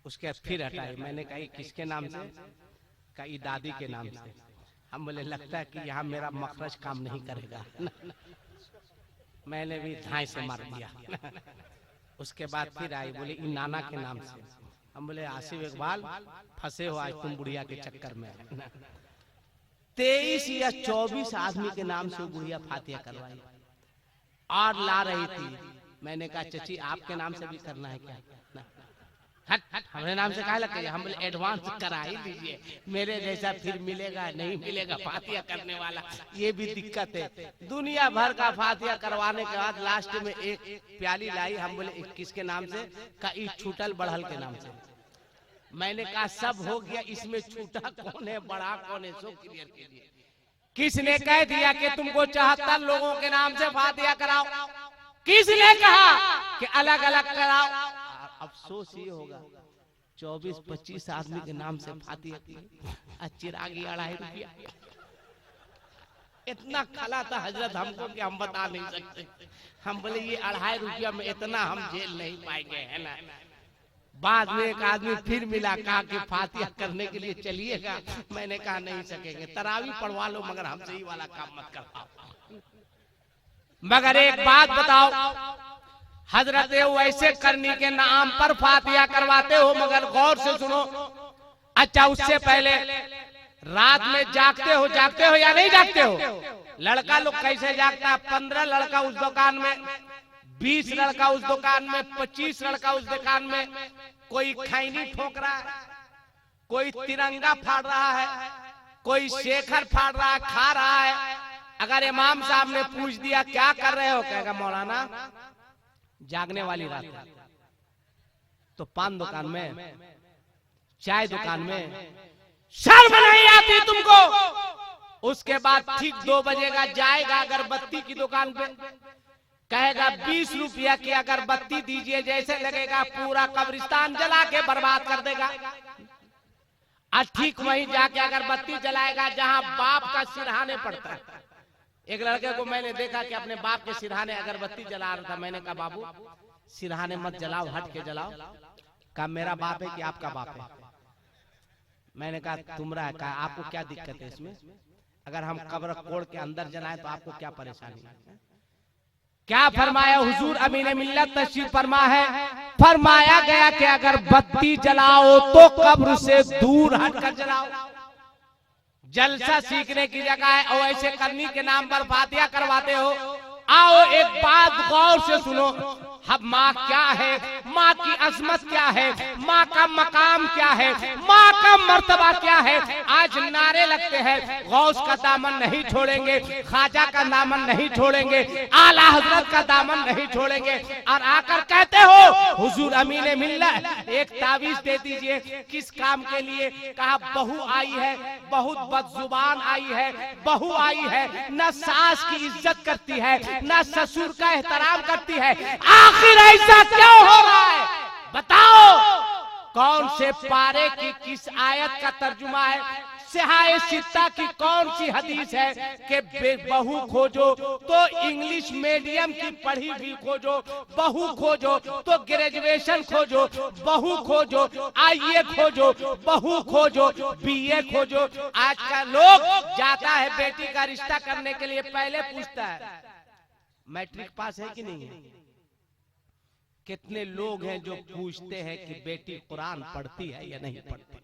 उसके फिर हटाई। मैंने कहा किसके नाम से? कहा ये दादी के नाम से। हम बोले लगता है कि यहाँ मेरा मखरज काम नहीं करेगा। मैंने भी धाई से मार दिया। उसके बाद फिर आई, बोले इन नाना के नाम से। हम बोले आसिफ इकबाल फंसे हो आज तुम बुढ़िया के चक्कर में। 23 या 24 आदमी के नाम से बुढ़िया फातिहा करवाई और ला रही थी। मैंने कहा चची आपके नाम से भी करना है क्या? हट हमारे नाम से काहे लग गया? हम बोले एडवांस करा ही दीजिए, मेरे जैसा फिर मिलेगा नहीं मिलेगा फातिया करने वाला, ये भी दिक्कत है। दुनिया भर का फातिया करवाने के बाद लास्ट में एक प्याली लाई, हम बोले किसके नाम से? का ई छूटल बढ़ल के नाम से। मैंने कहा सब हो गया, इसमें छूटा कौन है बड़ा कौन है सो क्लियर कीजिए। किसने कह दिया कि तुमको 74 लोगों के नाम से फातिया कराओ? किसने कहा कि अलग अलग कराओ? अफसोस ये होगा 24-25 आदमी के नाम से फातिया की, चिरागी 2.5 रुपया। इतना खला था हजरत हमको कि हम बता नहीं सकते। हम बोले ये 2.5 रुपया में इतना हम झेल नहीं पाएंगे, है ना। बाद में एक आदमी फिर मिला, कहा कि फातिया करने के लिए चलिएगा। मैंने कहा नहीं सकेंगे, तरावी पढ़वा लो मगर हमसे ही वाला काम मत करवाओ। मगर एक बात बताओ हजरत, वैसे करने के नाम पर फातिया करवाते हो, मगर गौर से सुनो। अच्छा उससे पहले रात में जागते हो या नहीं जागते हो? लड़का लोग कैसे जागता है? 15 लड़का उस दुकान में, 20 लड़का उस दुकान में, 25 लड़का उस दुकान में, कोई खैनी ठोक रहा है, कोई तिरंगा फाड़ रहा है, कोई शेखर फाड़ रहा है, खा रहा है। अगर इमाम साहब ने पूछ दिया क्या कर रहे हो, कहेगा मौलाना जागने वाली रात है। तो पान दुकान में, चाय दुकान में शर्म नहीं आती तुमको? उसके बाद ठीक 2 बजेगा, जाएगा अगरबत्ती की दुकान पे, कहेगा 20 रुपया की अगरबत्ती दीजिए, जैसे लगेगा पूरा कब्रिस्तान जला के बर्बाद कर देगा। आज ठीक वहीं जाके अगरबत्ती जलाएगा जहां बाप का सिरहाने पड़ता है। एक लड़के को मैंने देखा कि अपने बाप के सिरहाने अगरबत्ती जला रहा था। मैंने कहा बाबू सिरहाने मत जलाओ, हट के जलाओ। कहा मेरा बाप है कि आपका बाप है? मैंने कहा तुम्हारा है। कहा आपको क्या दिक्कत है इसमें? अगर हम कब्र कोड़ के अंदर जलाएं तो आपको क्या परेशानी है? क्या फरमाया हुजूर अमीन मिल्लत तशरीफ फरमा है, फरमाया गया कि अगर बत्ती जलाओ तो कब्र से दूर हटकर जलाओ। जलसा सीखने की जगह है और ऐसे करनी के नाम पर फातिया करवाते हो। आओ एक बात गौर से सुनो, हम माँ क्या है, माँ की अजमत क्या है, माँ का मकाम क्या है, माँ का मर्तबा क्या है। आज नारे लगते हैं गौस का दामन नहीं छोड़ेंगे, ख्वाजा का दामन नहीं छोड़ेंगे, आला हजरत का दामन नहीं छोड़ेंगे, और आकर कहते हो हुजूर अमीन मिल्लत एक तावीज दे दीजिए। किस काम के लिए? कहा बहू आई है, बहुत बदजुबान आई है, बहू आई है, न सास की इज्जत करती है, न ससुर का एहतराम करती है। आखिर ऐसा क्यों हो रहा है बताओ? कौन से पारे की किस आयत का तर्जुमा है? सिहाए सित्ता की कौन सी हदीस है कि बहू खोजो तो इंग्लिश मीडियम की पढ़ी हुई खोजो, बहू खोजो तो ग्रेजुएशन खोजो, बहू खोजो आईए खोजो, बहू खोजो बीए खोजो। आज का लोग जाता है बेटी का रिश्ता करने के लिए, पहले पूछता है मैट्रिक पास है कि नहीं है। कितने लोग हैं जो पूछते हैं कि बेटी कुरान पढ़ती है या नहीं पढ़ती।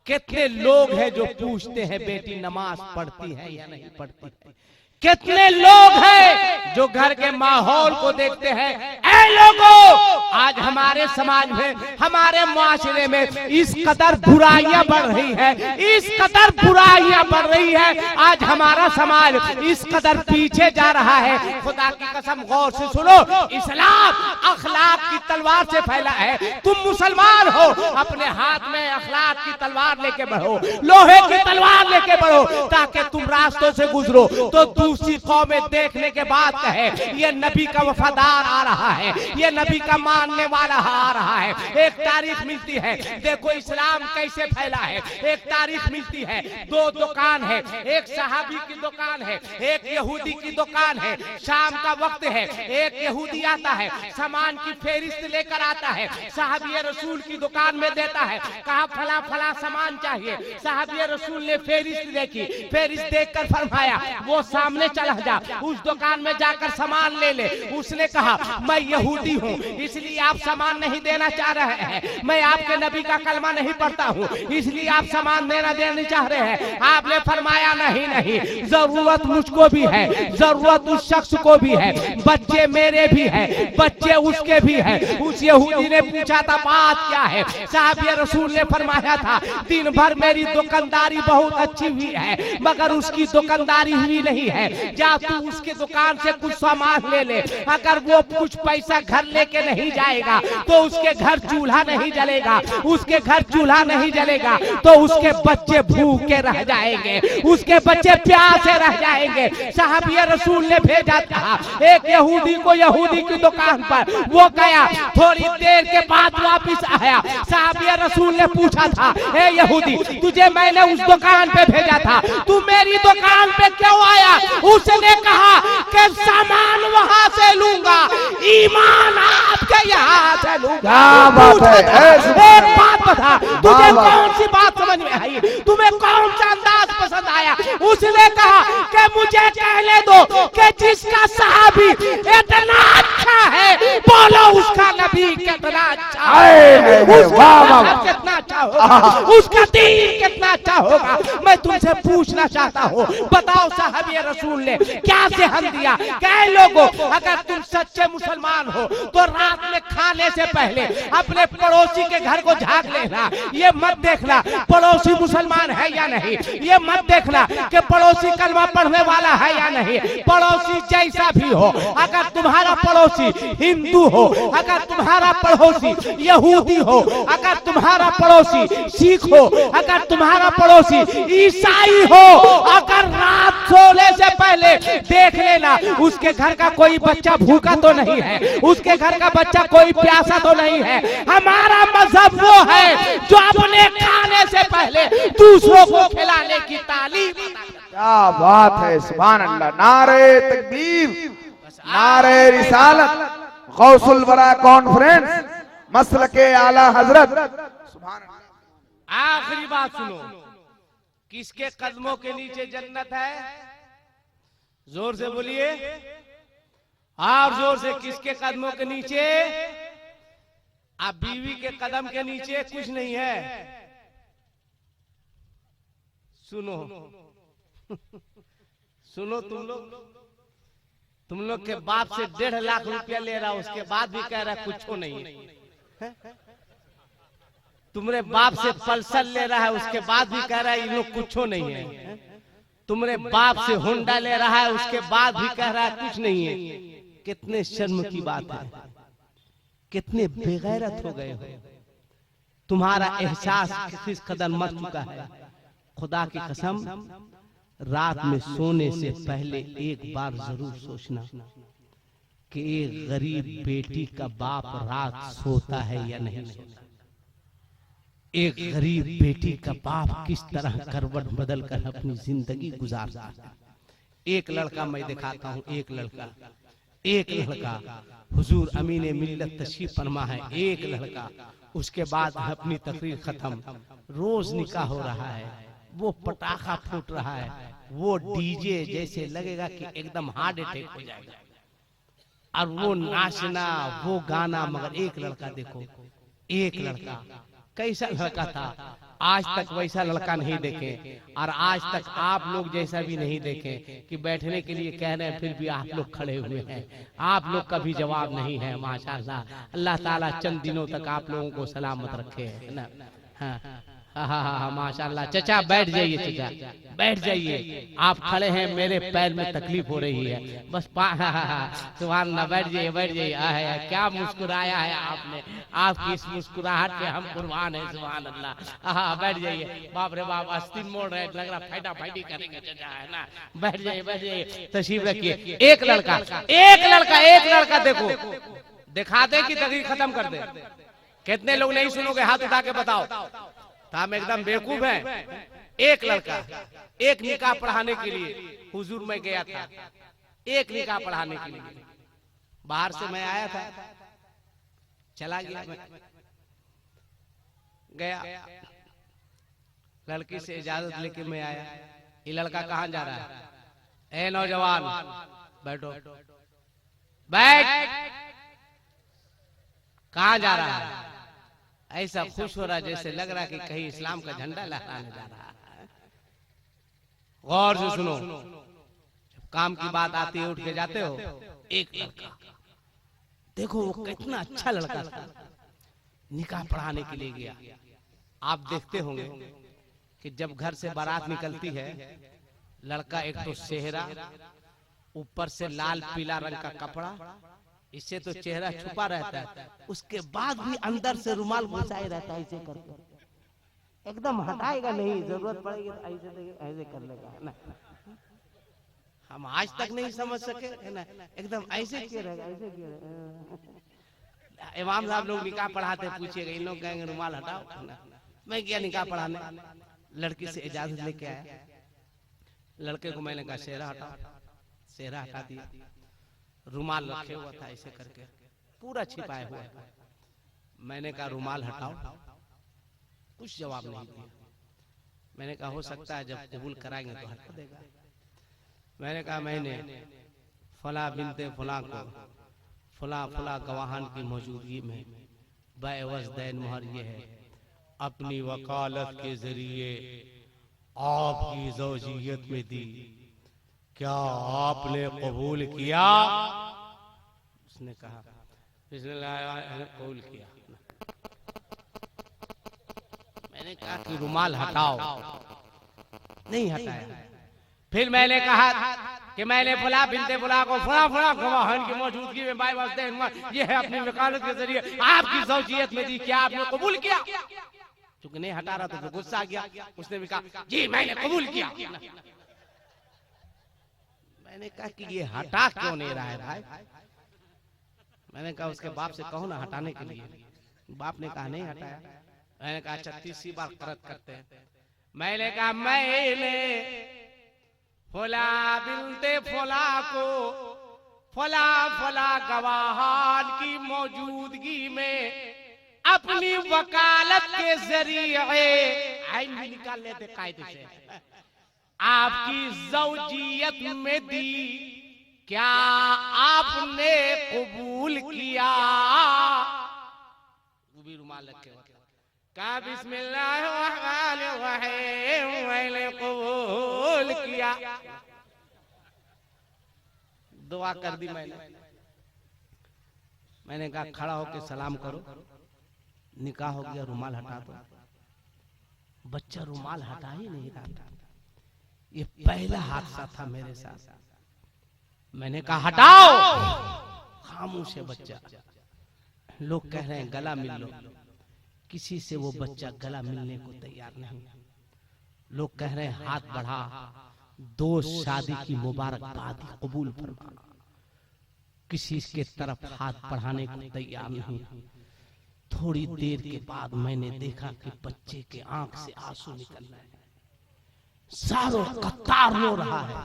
कितने लोग हैं जो पूछते हैं बेटी नमाज पढ़ती है या नहीं पढ़ती है। कितने लोग हैं जो घर के माहौल को देखते हैं। ऐ लोगों, आज हमारे समाज में, हमारे मुआशरे में इस कदर बुराइयां बढ़ रही है, इस कदर बुराइयां बढ़ रही है। आज हमारा समाज इस कदर पीछे जा रहा है। खुदा की कसम गौर से सुनो, इस्लाम अखलाक की तलवार से फैला है। तुम मुसलमान हो, अपने हाथ में अखलाक की तलवार लेके बढ़ो, लोहे की तलवार लेके बढ़ो, ताकि तुम रास्तों से गुजरो तो दूसरी कौमें देखने के बाद कहे ये नबी का वफादार आ रहा है, ये नबी का मानने वाला आ रहा है। एक तारीख मिलती है, देखो इस्लाम कैसे फैला है। एक तारीख मिलती है, 2 दुकान है, एक सहाबी की दुकान है, एक यहूदी की दुकान है। शाम का वक्त है, एक यहूदी आता है, सामान की फेरिस्त लेकर आता है, सहाबी रसूल की दुकान में देता है। कहा फला फला सामान चाहिए। सहाबी रसूल ने फेरिस्त देखी, फेरिस्त देखकर फरमाया वो सामने सामने चला जा, उस दुकान में जाकर सामान ले ले। उसने कहा मैं यहूदी हूँ इसलिए आप सामान नहीं देना चाह रहे हैं, मैं आपके नबी का कलमा नहीं पढ़ता हूँ इसलिए आप सामान देने चाह रहे हैं। आपने फरमाया नहीं नहीं, जरूरत मुझको भी है, जरूरत उस शख्स को भी है, बच्चे मेरे भी है, बच्चे उसके भी है। उस यहूदी ने पूछा था बात क्या है? साहब रसूल ने फरमाया था दिन भर मेरी दुकानदारी बहुत अच्छी हुई है मगर उसकी दुकानदारी हुई नहीं है, जा तू उसके दुकान से कुछ सामान ले ले। अगर वो कुछ पैसा घर लेके नहीं जाएगा तो उसके घर चूल्हा नहीं जलेगा, उसके घर चूल्हा नहीं जलेगा तो उसके बच्चे भूखे रह जाएंगे, उसके बच्चे प्यासे रह जाएंगे। साहब ये रसूल ने भेजा था एक यहूदी को यहूदी की दुकान पर, वो गया, थोड़ी देर के बाद वापिस आया। साहब ये रसूल ने पूछा था ए यहूदी तुझे मैंने उस दुकान पे भेजा था, तू मेरी दुकान पे क्यों आया? उसने कहा कि सामान वहां से लूंगा, ईमान आपके यहाँ से लूंगा। एक बात बता, तुझे कौन सी बात समझ में आई, तुम्हें कौन सा अंदाज पसंद आया? उसने कहा कि मुझे कहने दो कि जिसका सहाबी इतना अच्छा है बोलो उसका नबी कितना अच्छा है, उसका कितना अच्छा होगा, उसका दीन कितना अच्छा होगा। मैं तुमसे पूछना चाहता हूँ बताओ साहब ये रसूल ने क्या सेहन दिया? कह लोगों अगर तुम सच्चे मुसलमान हो तो रात में खाने से पहले अपने पड़ोसी के घर को झांक लेना, ये मत देखना पड़ोसी मुसलमान है या नहीं, ये मत देखना कि पड़ोसी कलमा पढ़ने वाला है या नहीं। पड़ोसी जैसा भी हो, अगर तुम्हारा पड़ोसी हिंदू हो, अगर तुम्हारा पड़ोसी यहूदी हो, अगर तुम्हारा पड़ोसी सिख हो, अगर तुम्हारा पड़ोसी ईसाई हो, अगर रात सोने से पहले देख लेना उसके घर का कोई बच्चा भूखा तो नहीं है, उसके घर का बच्चा कोई प्यासा तो नहीं है। हमारा मजहब वो है जो अपने खाने से पहले दूसरों को खिलाने की तालीम। क्या बात है, सुभान अल्लाह। नारे तकबीर, नारे रिसालत, गौसुल वरा कॉन्फ्रेंस, मसलके आला हजरत। सुभान अल्लाह। आखिरी बात सुनो, किसके कदमों के नीचे जन्नत है? जोर से बोलिए और जोर से, किसके कदमों के नीचे? अब बीवी के कदम के नीचे कुछ नहीं है। सुनो सुनो, तुम लोग के बाप से 1.5 लाख रुपया ले रहा, उसके बाद भी कह रहा कुछ नहीं है। तुम्हारे बाप से पल्सर ले रहा है, उसके बाद भी कह रहा है इन लोग कुछ नहीं है। तुम्हारे बाप से होंडा ले रहा है, उसके बाद भी कह रहा है कुछ नहीं है। कितने शर्म की बात है, कितने बेगैरत हो गए हो। तुम्हारा एहसास किस कदर मर चुका है। खुदा की कसम, रात में सोने से पहले एक बार जरूर सोचना कि एक गरीब बेटी का बाप रात सोता है या नहीं सोता। एक गरीब बेटी का बाप किस तरह करवट बदल कर अपनी जिंदगी गुजारता है। एक लड़का मैं दिखाता हूँ, एक लड़का हुजूर अमीने मिल्लत तशरीफ फरमा है, एक लड़का। उसके बाद अपनी तकरीर खत्म, रोज निकाह हो रहा है, वो पटाखा फूट रहा है, वो डीजे जैसे लगेगा कि एकदम हार्ट अटैक हो जाएगा, और वो नाचना, वो गाना। मगर एक लड़का देखो, एक लड़का कैसा लड़का था, आज तक वैसा लड़का नहीं देखे, और आज तक आप लोग जैसा भी नहीं देखे कि बैठने के लिए कह रहे हैं फिर भी आप लोग खड़े हुए हैं। आप लोग का भी जवाब नहीं है। माशाअल्लाह, अल्लाह ताला चंद दिनों तक आप लोगों को सलामत रखे है ना। हाँ, माशाअल्लाह। चचा बैठ जाइए, चचा बैठ जाइए। आप खड़े हैं, मेरे पैर में तकलीफ हो रही है बस। सुभान अल्लाह, बैठ जाइए, बैठ जाइए। क्या मुस्कुराया है आपने, आपकी इस मुस्कुराहट पे हम कुर्बान है। सुभान अल्लाह। बैठ जाइए। बाप रे बाप, अस्तीन मोड़ रहे, लग रहा फाइटा फाइटी करेंगे चचा, है ना। बैठ जाइए, बैठ जाइए, तशरीफ रखिए। एक लड़का देखो, दिखा दे कि तकरीर खत्म कर दे। कितने लोग नहीं सुनोगे? हाथ उठा के बताओ। तो हम एकदम बेवकूफ हैं। एक लड़का, एक निकाह पढ़ाने के लिए हुजूर में गया था, एक निकाह पढ़ाने के लिए। बाहर से मैं आया था, चला गया, गया, लड़की से इजाजत लेके मैं आया। ये लड़का कहाँ जा रहा है? ए नौजवान बैठो, बैठ। कहां जा रहा है? ऐसा खुश हो रहा है जैसे लग रहा है कि कहीं इस्लाम का झंडा लहराने जा रहा है। गौर से सुनो, जब काम की बात आती है उठ के जाते हो। एक लड़का देखो, वो कितना अच्छा लड़का था, निकाह पढ़ाने के लिए गया। आप देखते होंगे कि जब घर से बारात निकलती है, लड़का एक तो सेहरा, ऊपर से लाल पीला रंग का कपड़ा, इससे तो चेहरा छुपा रहता है, उसके बाद भी अंदर से रुमाल घुसाए रहता है ऐसे करके, एकदम हटाएगा नहीं, जरूरत पड़ेगी तो ऐसे कर लेगा, है ना। हम आज तक नहीं समझ सके, है ना, एकदम ऐसे किए रहेगा, ऐसे किए रहेगा। इमाम साहब लोग निकाह पढ़ाते, पूछिएगा, इन लोग कहेंगे रुमाल हटाओ, है ना। मैं गया निकाह पढ़ाने, लड़की से इजाजत लेके आया। लड़के को मैंने कहा सेहरा हटाओ, सेहरा हटा दिया, रुमाल रखे हुआ था ऐसे करके, पूरा छिपाया हुआ था। मैंने कहा रुमाल हटाओ, कुछ जवाब नहीं दिया। मैंने कहा हो सकता है जब कबूल कराएंगे तो हटा देगा। मैंने कहा मैंने फला बिनते फला को फला फला गवाहान की मौजूदगी में बेवस दैन मुहर ये है, अपनी वकालत के जरिए आपकी ज़ौजियत में दी, क्या आपने कबूल किया? उसने कहा कबूल किया। मैंने कहा कि रुमाल हटाओ, नहीं हटाया। फिर मैंने कहा कि मैंने फला बिनते फला को फला फला गवाहन की मौजूदगी में बाय वास्ते ये है अपनी वकालत के जरिए आपकी ज़ौजियत में दी, क्या आपने कबूल किया? क्योंकि नहीं हटा रहा तो गुस्सा आ गया। उसने भी कहा जी मैंने कबूल किया। मैंने कहा कि ये हटा क्यों नहीं रहा है भाई? मैंने कहा उसके बाप से कहो ना हटाने के लिए। बाप ने कहा नहीं हटाया। मैंने कहा 36 बार करत करते हैं। मैंने कहा मैंने फला बिनते फला को फला फला गवाहान की मौजूदगी में अपनी वकालत के जरिए आइन भी निकाल लेते कायदे से आपकी ज़ौजियत में दी, क्या आपने कबूल किया? वो भी रुमाल रखे कहा बिस्मिल्लाहिर्रहमानिर्रहीम, मैंने कबूल किया। दुआ कर दी मैंने कहा खड़ा होकर सलाम करो, निकाह हो गया, रुमाल हटा दो। बच्चा रुमाल हटा ही नहीं रहा था। ये पहला हादसा था मेरे साथ। मैंने कहा हटाओ, खामोश है बच्चा। लोग कह रहे हैं गला मिल लो, किसी से वो बच्चा गला मिलने को तैयार नहीं। लोग कह रहे हैं हाथ बढ़ा, दोस्त शादी की मुबारकबाद कबूल फरमा, किसी के तरफ हाथ बढ़ाने को तैयार नहीं। थोड़ी देर के बाद मैंने देखा कि बच्चे के आंख से आंसू निकल रहे हैं, सारों कतार रो रहा है।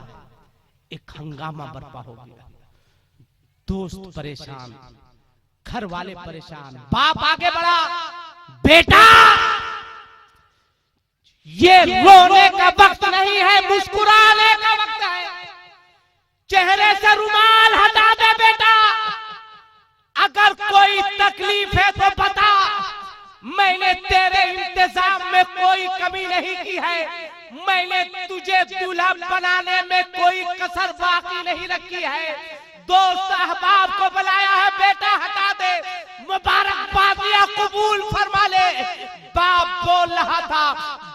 एक हंगामा बर्पा हो गया। दोस्त परेशान, घर वाले परेशान। बाप आगे बढ़ा, बेटा ये रोने का वक्त नहीं है, मुस्कुराने का वक्त है। चेहरे से रुमाल हटा दे बेटा। अगर कोई तकलीफ है तो बता, मैंने तेरे इंतजाम में कोई कमी नहीं की है। मैंने तुझे दूल्हा बनाने में कोई कसर बाकी नहीं रखी है। दोस्त अहबाब को बुलाया है, बेटा हटा दे, मुबारकबादियां कबूल फरमा ले। बाप बोल रहा था,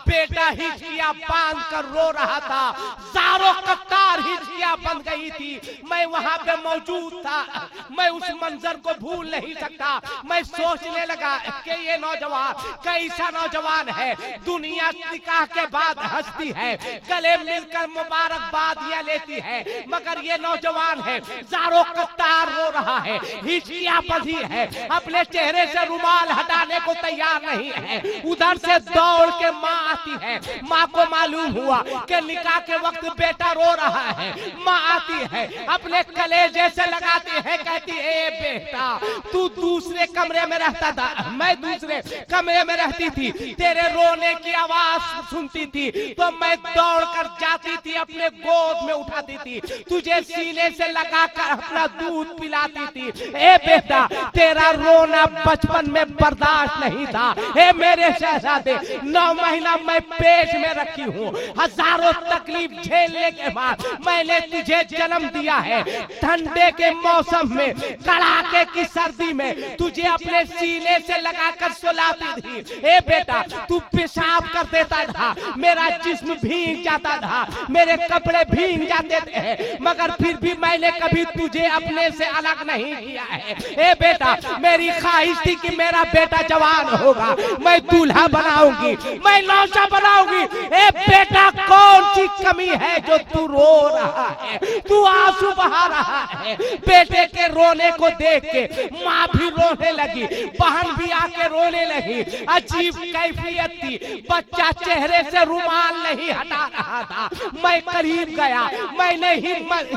बेटा हिचकियां बांध कर रो रहा था, सारों कतार हिचकियां बंध गई थी। मैं वहां पे मौजूद था, मैं उस मंजर को भूल नहीं सकता। मैं सोचने लगा कि ये नौजवान कैसा नौजवान है, दुनिया निकाह के बाद हंसती है, गले मिलकर मुबारकबादियां लेती है, मगर ये नौजवान है सारों कतार रो रहा है, हिचकियां बंधी है, अपने चेहरे से रुमाल हटाने को तैयार नहीं है। उधर से दौड़ के माँ आती है, माँ को मालूम हुआ कि निकाह के वक्त बेटा रो रहा है, माँ आती है, अपने कलेजे से लगाती है, कहती है ए बेटा तू दूसरे कमरे में रहता था, मैं दूसरे कमरे में रहती थी, तेरे रोने की आवाज सुनती थी तो मैं दौड़कर जाती थी, अपने गोद में उठाती थी, तुझे सीने से लगाकर अपना दूध पिलाती थी। ए बेटा तेरा रोना बचपन में बर्दाश्त नहीं था। ए मेरे शहजादे 9 महीना मैं पेट में रखी हूँ, हजारों तकलीफ झेलने के बाद मैंने तुझे जन्म दिया है। ठंडे के मौसम में, कड़ाके की सर्दी में तुझे अपने सीने से लगाकर सुलाती थी। ए बेटा तू पेशाब कर देता था, मेरा जिस्म भीग जाता था, मेरे कपड़े भीग जाते थे, मगर फिर भी मैंने कभी तुझे अपने से अलग नहीं किया है। ए बेटा मेरी ख्वाहिश थी कि मेरा बेटा जवान होगा, मैं दूल्हा बनाऊंगी, मैं नौशा बनाऊंगी। ए बेटा कौन सी कमी है जो तू रो रहा है, तू आंसू बहा रहा है। बेटे के रोने को देख के माँ भी रोने लगी, बहन भी आके रोने लगी। अजीब कैफियत थी, बच्चा चेहरे से रुमाल नहीं हटा रहा था। मैं करीब गया, मैंने हिम्मत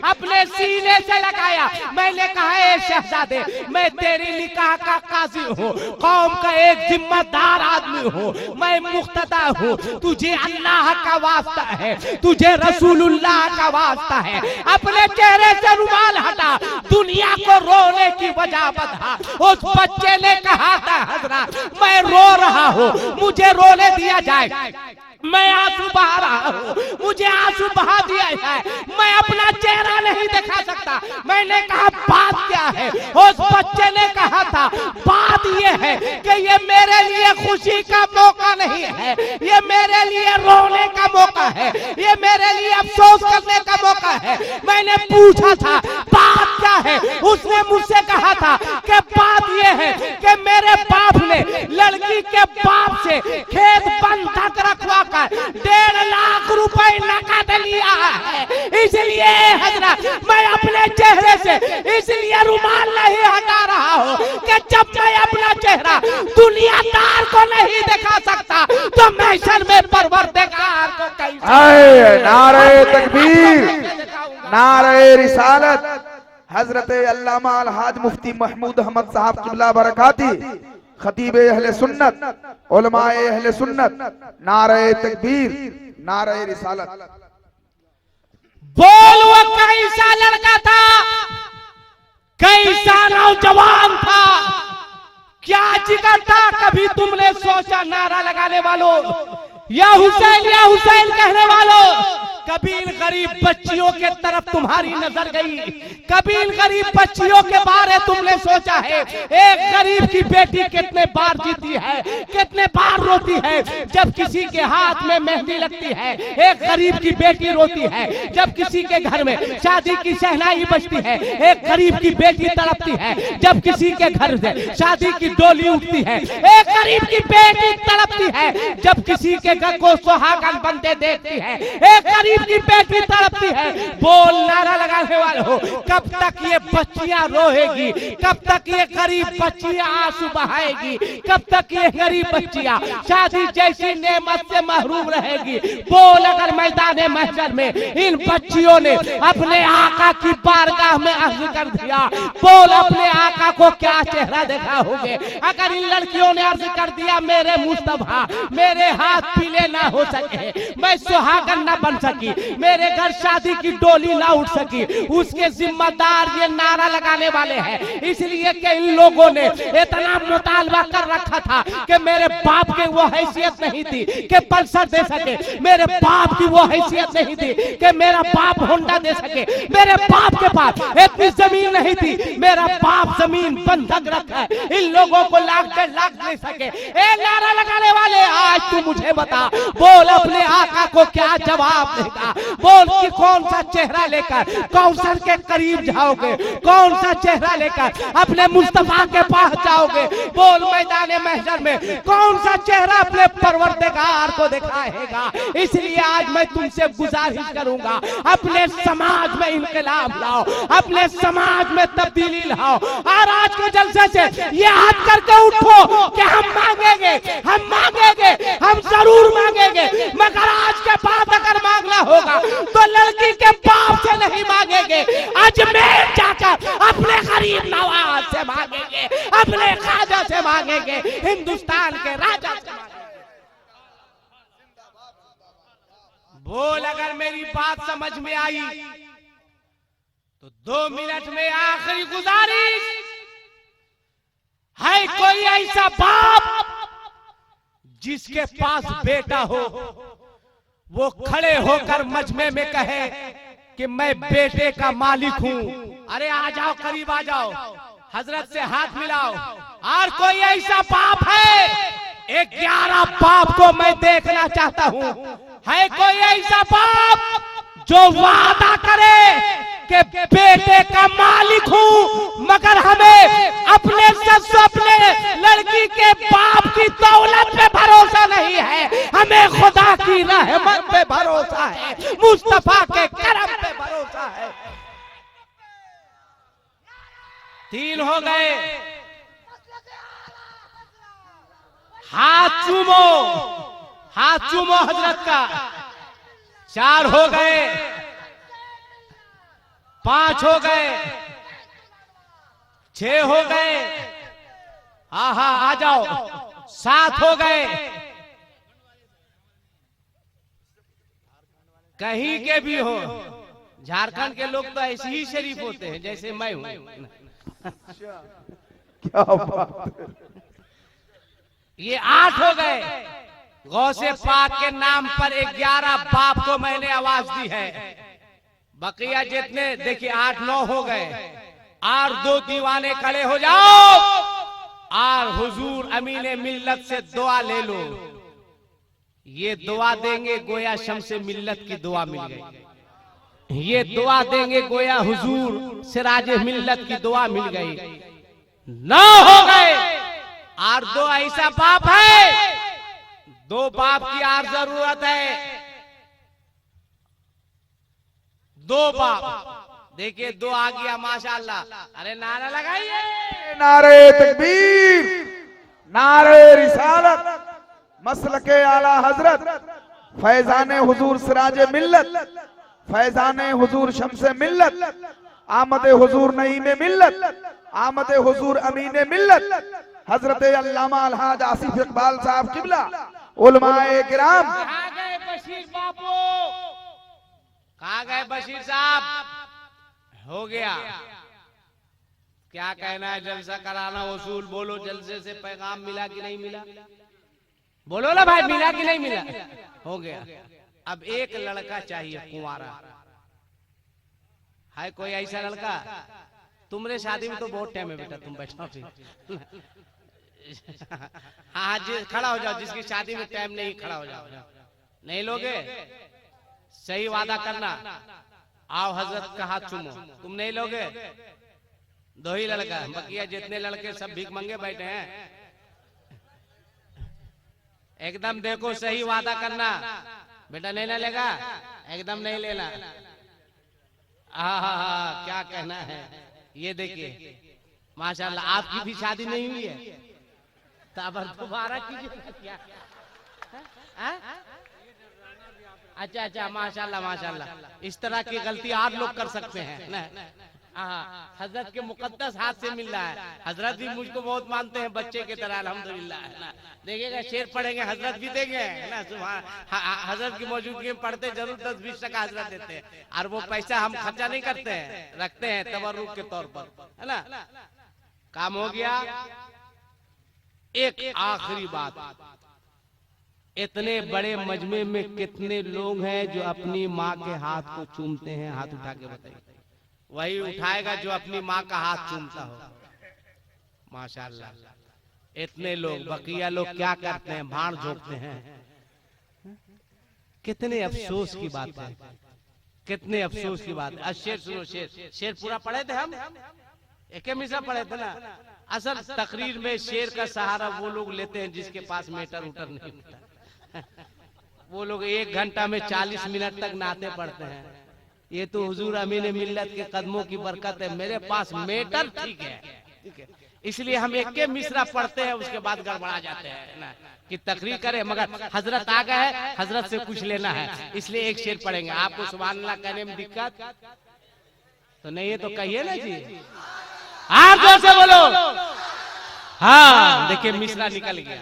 अपने सीने से लगाया, मैंने कहा ए शहजादे मैं तेरी निकाह का काजी हूँ, कौम का एक जिम्मेदार आदमी हूँ, मैं मुख्तदा हूँ, तुझे अल्लाह का वास्ता है, तुझे रसूलुल्लाह का वास्ता है, अपने चेहरे से रुमाल हटा, दुनिया को रोने की वजह बता। उस बच्चे ने कहा था हजरत मैं रो रहा हूँ, मुझे रोने दिया जाए, मैं आंसू बहा रहा हूँ, मुझे आंसू बहा दिया जाए, मैं अपना चेहरा नहीं दिखा सकता। मैंने कहा बात क्या है? उस बच्चे ने कहा था बात ये है कि ये मेरे लिए खुशी का मौका नहीं है, ये मेरे लिए रोने का मौका है, ये मेरे लिए अफसोस करने का मौका है। मैंने पूछा था बात क्या है? उसने मुझसे कहा था कि बात ये है कि मेरे बाप ने लड़की के बाप से खेत बंधक रखवा 1.5 लाख रुपए नकद लिया है, इसलिए हजरत मैं अपने चेहरे से इसलिए रुमाल नहीं हटा रहा हूँ कि जब मैं अपना चेहरा दुनियादार को नहीं दिखा सकता तो महशर में परवरदिगार को कैसे। नारे तकबीर, नारे रिसालत। हजरत अल्लामा अलहाज मुफ्ती महमूद अहमद साहब किबला बरकाती, खतीबे अहले सुन्नत, उलमाए अहले सुन्नत, नारे तकबीर, नारे रिसालत। बोल वो कैसा लड़का था, कैसा नौजवान था, क्या जिगर था? कभी तुमने सोचा नारा लगाने वालों, या हुसैन कहने वालों, कबील गरीब बच्चियों के तरफ तुम्हारी नजर गई? कबील गरीब बच्चियों के बारे तुमने सोचा है? एक गरीब की बेटी कितने बार जीती है, कितने बार रोती है जब किसी के हाथ में मेहंदी लगती है। एक गरीब की बेटी रोती है जब किसी के घर में शादी की शहनाई बजती है। एक गरीब की बेटी तड़पती है जब किसी के घर से शादी की डोली उठती है। एक गरीब की बेटी तड़पती है जब किसी के घर को सुहागन बनते देखती है। एक गरीब की बेटी तड़पती है। बोल नारा लगाने वाले हो, कब तक ये बच्चियां रोएगी? कब तक ये गरीब बच्चियां आंसू बहाएगी? कब तक ये गरीब बच्चियां शादी जैसी नेमत से महरूम रहेगी? बोल अगर मैदान महशर में इन बच्चियों ने अपने आका की बारगाह में अर्ज कर दिया, बोल अपने आका को क्या चेहरा दिखाओगे? अगर इन लड़कियों ने अर्ज कर दिया मेरे मुस्तफा मेरे हाथ पीले ना हो सके, मैं सुहागन ना बन सकी, मेरे घर शादी की डोली ना उठ सकी, उसके जिम्मेदार ये नारा लगाने वाले हैं। इसलिए कि इन लोगों ने इतना मुतालबा कर रखा था कि मेरे बाप के वो हैसियत नहीं थी कि पल्सर दे सके, मेरे बाप की वो हैसियत नहीं थी कि मेरा बाप होंडा दे सके, मेरे बाप के पास इतनी जमीन नहीं थी, मेरा बाप जमीन बंधक रखा है, इन लोगों को लाख नहीं सके। ए नारा लगाने वाले आज तू मुझे बता, बोल अपने आका को क्या जवाब देगा? बोल कि कौन सा चेहरा लेकर कौसर के करीब जाओगे? कौन सा चेहरा लेकर अपने मुस्तफा के पास जाओगे? बोल मैदान महशर में कौन सा चेहरा अपने परवरदिगार को दिखाएगा? इसलिए आज मैं तुमसे गुजारिश करूंगा, अपने समाज में इंकलाब लाओ, अपने समाज में तब्दीली लाओ, और आज के जलसे से ये हाथ करके उठो कि हम मांगेंगे, हम मांगेंगे, हम जरूर मांगेंगे, मगर आज के बाद अगर मांगना होगा तो लड़की के बाप से नहीं मांगेंगे, अजमेर जाकर अपने गरीब नवाज से मांगेंगे, अपने ख्वाजा से मांगेंगे, हिंदुस्तान के राजा से मांगेंगे। बोल, अगर मेरी बात समझ में आई तो 2 मिनट में आखिरी गुजारिश है, कोई ऐसा बाप जिसके पास बेटा हो वो खड़े होकर मजमे में कहे कि मैं बेटे का मालिक हूं। अरे आ जाओ, करीब आ जाओ, हजरत से हाथ मिलाओ। और कोई ऐसा बाप है, 11 बाप को मैं देखना चाहता हूं। है कोई ऐसा बाप जो वादा करे कि बेटे का मालिक हूं, मगर हमें अपने ससुर, अपने लड़की के बाप की दौलत पे भरोसा नहीं है, हमें खुदा की रहमत पे भरोसा है, मुस्तफा के करम पे भरोसा है। 3 हो गए, हाथ चूमो, हाथ चूमो हजरत का। 4 हो गए, 5 हो गए, 6 हो गए, हाँ आ जाओ, 7 हो गए। कहीं के भी हो, झारखंड के लोग तो ऐसे ही शरीफ होते हैं जैसे मैं हूं। क्या बात है। ये 8 हो गए। गौसे पाक के नाम पर 11 बाप को मैंने आवाज दी है। बकिया जितने देखिए 8-9 हो गए। और 2 दीवाने खड़े हो जाओ और हुजूर अमीने मिल्लत से दुआ ले लो। ये दुआ देंगे गोया शम्से मिल्लत की दुआ मिल गई। ये दुआ देंगे गोया हुजूर सिराजे मिल्लत की दुआ मिल गई। 9 हो गए। और 2 ऐसा बाप है, 2 बाप की और जरूरत है। 2 बाप देखिए, 2 आ गया माशाअल्लाह। अरे नारा लगाइए, नारे तकबीर, नारे रिसालत, मसलके आला हजरत, फैजाने हुजूर सिराजे मिल्लत, फैजाने हुजूर शम्से मिल्लत, आमदे हुजूर नईमे मिल्लत, आमदे हुजूर अमीने मिल्लत, हजरत अल्लामा अलहाज आसिफ इकबाल साहब किबला, उलमाए किराम। कहाँ गए बशीर बापू, कहाँ गए बशीर साहब? हो गया, क्या कहना है? जलसा कराना वसूल, बोलो जलसे से पैगाम मिला कि नहीं मिला? बोलो ना भाई, मिला कि नहीं मिला? हो गया। अब एक लड़का चाहिए कुंवारा। है कोई ऐसा लड़का? तुम्हारे शादी में तो बहुत टाइम है बेटा, तुम बैठो फिर। हाँ जी, खड़ा हो जाओ, जिसकी शादी में टाइम नहीं खड़ा हो जाओ। नहीं लोगे? सही वादा करना। आओ हजरत का हाथ चूमो। तुम नहीं लोगे? 2 ही लड़का, बकिया जितने लड़के सब भीख मंगे बैठे हैं। एकदम देखो, सही वादा करना बेटा। नहीं ना लेगा? एकदम नहीं लेना। हाँ, क्या कहना है? ये देखिए माशाल्लाह, आपकी भी शादी नहीं हुई है, तब दोबारा कीजिए क्या? अच्छा, माशाल्लाह माशाल्लाह। इस तरह की गलती आप लोग कर सकते हैं ना। हजरत के मुकद्दस हाथ से मिल रहा है। हजरत भी मुझको बहुत मानते हैं, बच्चे की तरह अल्हम्दुलिल्लाह है ना। देखिएगा, शेर पढ़ेंगे हजरत भी देंगे ना। हजरत की मौजूदगी में पढ़ते जरूर 10-20 टका हजरत देते हैं। और वो पैसा हम खर्चा नहीं करते हैं, रखते हैं तबर्रुक के तौर पर, है ना। काम हो गया। एक आखिरी बात, इतने बड़े मजमे में कितने लोग हैं जो अपनी माँ के हाथ को चूमते हैं? हाथ उठा के बताइए। वही उठाएगा जो अपनी माँ का हाथ चूमता हो। माशाल्लाह, इतने लोग। बकिया लोग क्या करते हैं? भाड़ झोंकते हैं। कितने अफसोस की बात है, कितने अफसोस की बात है। शेर सुनो, शेर पूरा पढ़े थे हम, एक मिसा पढ़े थे ना। असल तकरीर में शेर का सहारा वो लोग लेते हैं जिसके पास मीटर उटर नहीं होता। वो लोग 1 घंटा में 40 मिनट तक नाते पढ़ते हैं। ये तो हुजूर अमीन मिल्लत के कदमों की बरकत है। मेरे पास मीटर ठीक है, ठीक है। इसलिए हम एक के मिसरा पढ़ते हैं, उसके बाद गड़बड़ा जाते हैं ना कि तकरीर करें, मगर हजरत आ गए हैं, हजरत से कुछ लेना है, इसलिए एक शेर पढ़ेंगे। आपको सुभान अल्लाह कहने में दिक्कत तो नहीं है तो कहिए ना जी, आप जोर से बोलो। हाँ देखिए मिसरा निकल गया,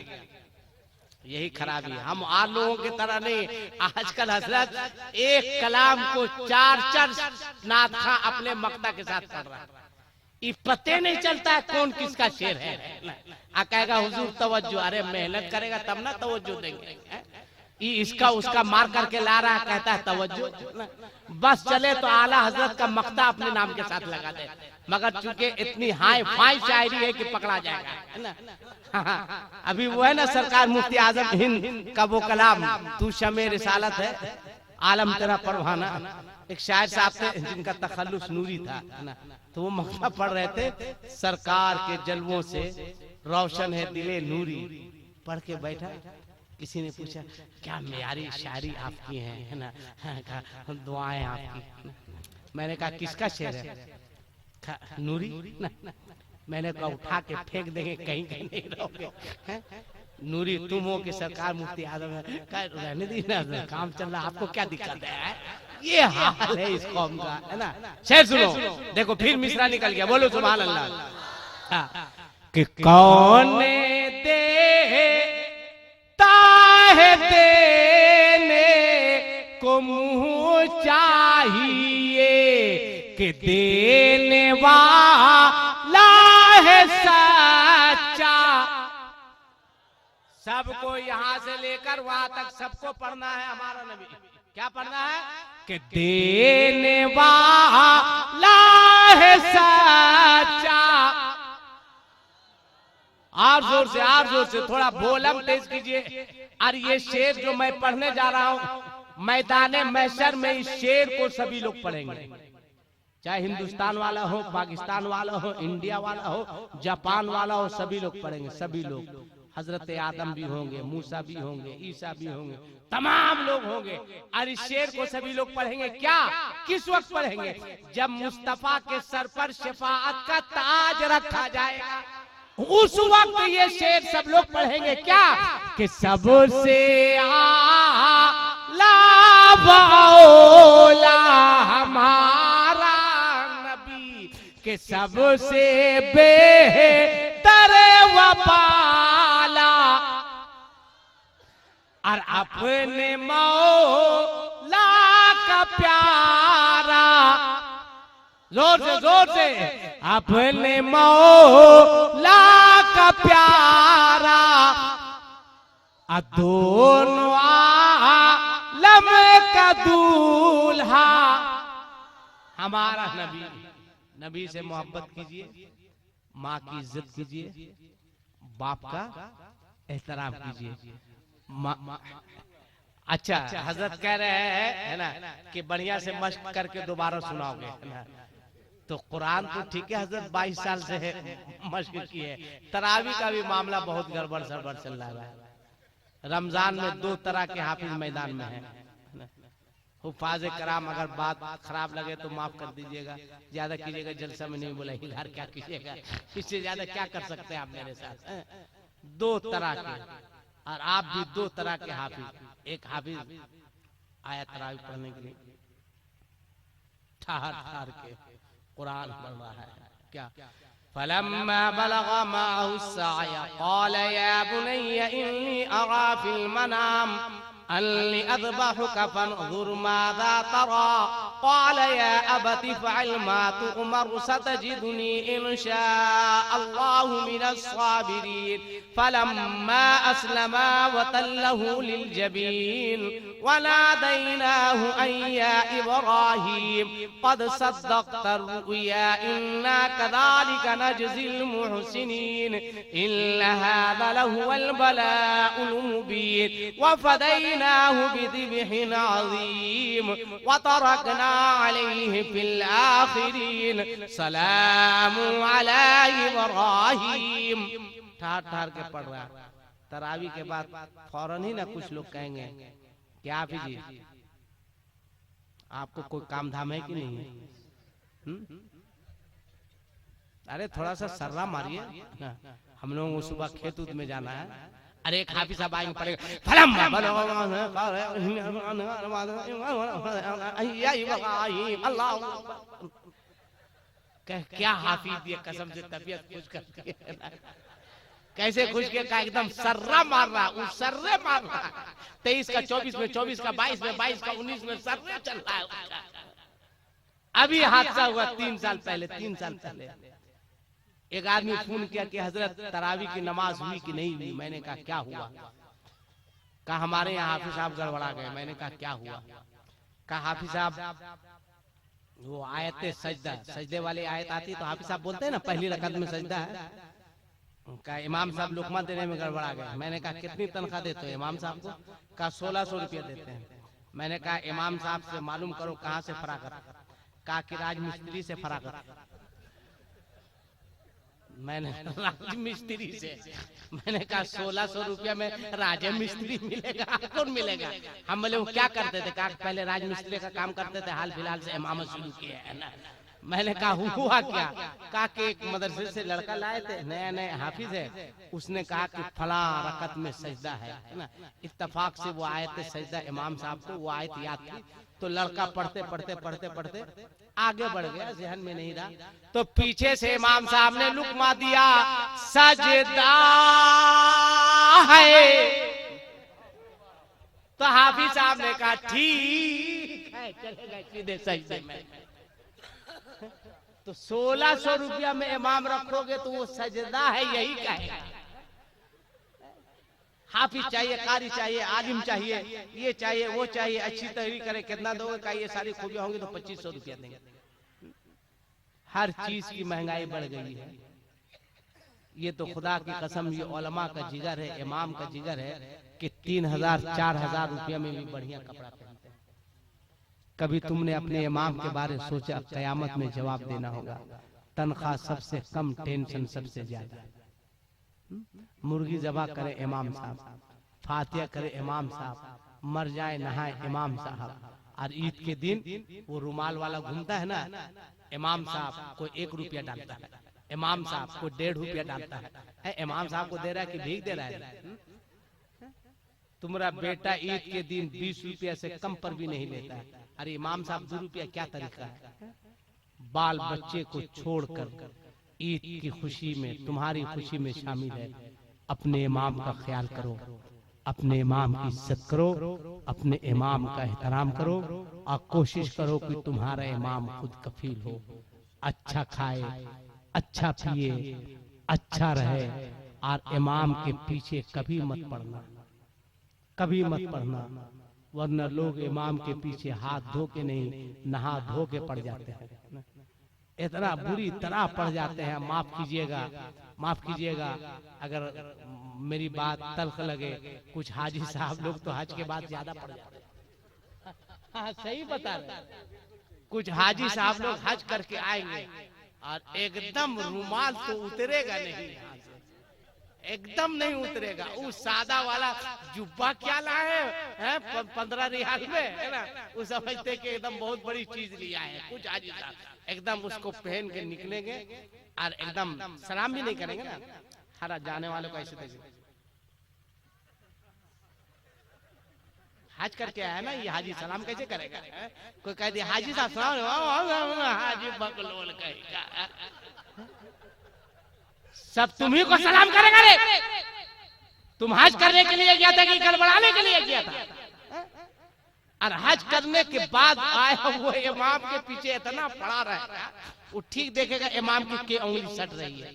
यही खराबी है। हम आप लोगों की तरह नहीं, आजकल हजरत एक कलाम को 4 नात खां अपने मक्ता के साथ पढ़ रहा है, ये पते नहीं चलता है कौन किसका शेर है। आ कहेगा हुजूर तवज्जो, अरे मेहनत करेगा तब ना तवज्जो देंगे। ये इसका उसका मार करके ला रहा है, कहता है तवज्जो। बस चले तो आला हजरत का मक्ता अपने नाम के साथ लगा दे, मगर चूंकि इतनी हाई फाई शायरी है कि पकड़ा जाएगा, है ना। अभी वो है ना सरकार मुफ्ती आजम हिंद का वो कलाम तू शमे रिसालत है आलम तेरा परवाना, एक शायर साहब थे जिनका तखल्लुस नूरी था, है ना, तो वो मक्ता पढ़ रहे थे, सरकार के जलवों से रोशन है दिले नूरी। पढ़ के बैठा, किसी ने पूछा क्या मेयारी शायरी आपकी है ना, दुआएं आपकी। मैंने कहा किसका शेर है? नूरी ना। मैंने कहा उठा के फेंक देंगे, कहीं कहीं नहीं रहोगे। नूरी तुम हो कि सरकार मुफ्ती आजम है? रहने दी ना, काम चल रहा, आपको क्या दिक्कत है? ये हाल है इस कौम का, है ना। शेर सुनो, देखो फिर मिसरा निकल गया, बोलो सुभान अल्लाह। कि कौन देता है देने को मुँह चाहिए, कि देने वाला है सच्चा। सबको यहाँ से लेकर वहां तक सबको पढ़ना है हमारा नबी। क्या पढ़ना है? कि देने वाला है सच्चा। और जोर से थोड़ा वॉल्यूम तेज कीजिए। और ये शेर जो मैं पढ़ने जा रहा हूँ, मैदाने महशर में इस शेर को सभी लोग पढ़ेंगे, चाहे हिंदुस्तान वाला हो, पाकिस्तान वाला हो, इंडिया वाला हो, जापान वाला हो, सभी लोग पढ़ेंगे। सभी लोग, हजरत आदम भी होंगे, मूसा भी होंगे, ईसा भी होंगे, तमाम लोग होंगे। और इस शेर को सभी लोग पढ़ेंगे। क्या, किस वक्त पढ़ेंगे? जब मुस्तफा के सर पर शफाअत का ताज रखा जाएगा, उस वक्त ये शेर सब लोग पढ़ेंगे। क्या? कि सबसे आला मौला हमारा नबी, के सबसे बेहतर वफाला, और अपने मौला का प्यारा। जोर से अपने मौला का प्यारा, दोनों आलम का दूल्हा हमारा नबी। नबी से मोहब्बत कीजिए, माँ की इज्जत कीजिए, बाप का एहतराम कीजिए। अच्छा, हजरत कह रहे हैं, है ना, कि बढ़िया से मश्क करके दोबारा सुनाओगे, है ना। तो कुरान तो ठीक है, हजरत 22 साल से है मश्क की है। तरावी का भी मामला बहुत गड़बड़ सड़बड़ चल रहा है। रमजान में 2 तरह के हाफिज मैदान में है। हुफाज कराम, अगर बात खराब लगे तो माफ कर दीजिएगा, ज्यादा कीजिएगा, जलसा में नहीं बोला यार, क्या कीजिएगा, इससे ज्यादा क्या कर सकते हैं आप मेरे साथ। 2 तरह के, और आप भी 2 तरह के हाफिज। एक हाफिज आया तरावी पढ़ने के लिए ठहर के कुरान पढ़ रहा है। क्या? फलम्मा बलगा माहु साया क़ाल या बुनय्या इन्नी अरा फिल मनाम अन्नी अज़बहुका फंज़ुर माज़ा तरा क़ाल या अबति फ़अल मा तुअमर सतजिदुनी इंशाअल्लाहु मिनस साबिरीन। फलम्मा अस्लमा वतल्लहु लिलजबीन वनादैनाहु अन या इब्राहीम क़द सद्दक़्ता रुया इन्ना कज़ालिका नजज़िल मुहसिनीन इन्ना हाज़ा लहुवल बलाउल मुबीन वफ़दैनाहु बिज़िब्हिन अज़ीम वतरकना अलैहि फिल आखिरीन सलामु अला इब्राहीम। ठार के पढ़ रहा है। तरावी के बाद फौरन ही ना कुछ लोग कहेंगे क्या हाफिज जी आपको कोई काम धाम है कि नहीं? अरे थोड़ा सा सर्रा मारिए, हम लोगों को सुबह खेत उत में जाना है। अरे एक हाफिज साहब आएंगे पड़ेगा क्या हाफिज दिए कसम से तबीयत खुश करती है। कैसे खुश किया का एकदम सर्रा मार रहा, उस सर्रे मार रहा। 23 का 24 में, 24 का 22 में, 22 का 19 में सर्रे चल रहा है। अभी हादसा हुआ 3 साल पहले, 3 साल पहले एक आदमी फोन किया कि हजरत तरावी की नमाज हुई कि नहीं हुई। मैंने कहा क्या हुआ? कहा हमारे यहाँ हाफिज साहब गड़बड़ा गए। मैंने कहा क्या हुआ? कहा हाफिज साहब वो आयत सजदा, सजदे वाली आयत आती तो हाफिज साहब बोलते हैं ना पहली रकअत में सजदा है। कहा इमाम साहब लुकमा देने में गड़बड़ा गए। मैंने कहा कितनी तनख्वाह देते हो इमाम साहब को? कहा 1600 रुपया देते हैं। मैंने कहा इमाम साहब से मालूम करो कहाँ से फरागत। कहा कि राजमिस्त्री से फरागत। मैंने राजमिस्त्री से, मैंने कहा 1600 रुपया में राजे मिस्त्री मिलेगा? कौन मिलेगा? हम बोले वो क्या करते थे? कहा पहले राजमिस्त्री का काम करते थे, हाल फिलहाल से इमामत शुरू किया है ना। मैंने कहा हुआ क्या? कहा कि एक मदरसे से लड़का लाए थे, नया नया हाफिज है। उसने कहा कि फला रकत में सजदा है ना। इत्तेफाक से वो आयत सजदा इमाम साहब को वो आयत याद थी, तो लड़का पढ़ते पढ़ते पढ़ते पढ़ते आगे बढ़ गया, जहन में नहीं रहा। तो पीछे से इमाम साहब ने लुकमा दिया, सजदा है। तो हाफिज साहब ने कहा ठीक है, चले गए सीधे सजदे में। तो 1600 रुपया में इमाम रखोगे तो वो सजदा है यही कहेगा। हाफिज चाहिए, कारी चाहिए, आलिम चाहिए, ये चाहिए वो चाहिए, अच्छी तहरीर करे। कितना दोगे? का ये सारी खूबियां होंगी तो 2500 रुपया देंगे। हर चीज की महंगाई बढ़ गई है। ये तो खुदा की कसम ये उलमा का जिगर है, इमाम का जिगर है कि 3000 4000 रुपया में भी बढ़िया कपड़ा पहनते हैं। कभी तुमने अपने इमाम के बारे में सोचा? कयामत में जवाब देना होगा। तनख्वाह सबसे कम, टेंशन सबसे ज्यादा। मुर्गी जबा करे इमाम साहब, फातिहा करे इमाम साहब, मर जाए नहाए इमाम साहब। और ईद के दिन वो रुमाल वाला घूमता है ना, इमाम साहब को 1 रुपया डालता है, इमाम साहब को 1.5 रुपया डालता है। इमाम साहब को दे रहा है कि भीख दे रहा है? तुम्हारा बेटा ईद के दिन 20 रुपया से कम पर भी नहीं लेता है। अरे इमाम साहब 2 रुपया क्या तरीका है? बाल बच्चे को छोड़कर ईद की खुशी में, तुम्हारी खुशी में शामिल है। अपने इमाम का ख्याल करो, अपने इमाम की इज्जत करो, अपने इमाम का एहतराम करो और कोशिश करो कि तुम्हारा इमाम खुद कफील हो, अच्छा खाए, अच्छा पिए, अच्छा रहे। और इमाम के पीछे कभी मत पड़ना, कभी मत पड़ना, वरना लोग इमाम के पीछे हाथ धो के नहीं, नहा धो के पड़ जाते हैं। इतना बुरी तरह पड़ जाते हैं। माफ कीजिएगा, माफ कीजिएगा अगर मेरी बात तल्ख लगे। कुछ हाजी साहब लोग तो हज के बाद ज्यादा पड़ जाते हैं। हाँ सही बता रहे। कुछ हाजी साहब लोग हज करके आएंगे और एकदम रुमाल तो उतरेगा नहीं, यहाँ से एकदम नहीं उतरेगा। वो सादा वाला जुब्बा क्या लाए हैं 15 रियाल में, है ना, वो समझते कि एकदम बहुत बड़ी चीज लिया है। कुछ हाजी साहब एकदम उसको पहन के निकलेंगे और एकदम सलाम भी नहीं करेंगे ना। हर जाने वालों को ऐसे देखेंगे। हज करके आया ना ये हाजी, सलाम कैसे करेगा? कोई कह दिया हाजी साहब सलाम, हाजी बकलोल कहेगा। सब तुम्ही को सलाम करेगा रे? तुम हज करने के लिए गया था कि गड़बड़ाने के लिए गया था? और हज करने के बाद आया वो इमाम के पीछे इतना पड़ा रहा, वो ठीक देखेगा इमाम की उंगली सट रही है,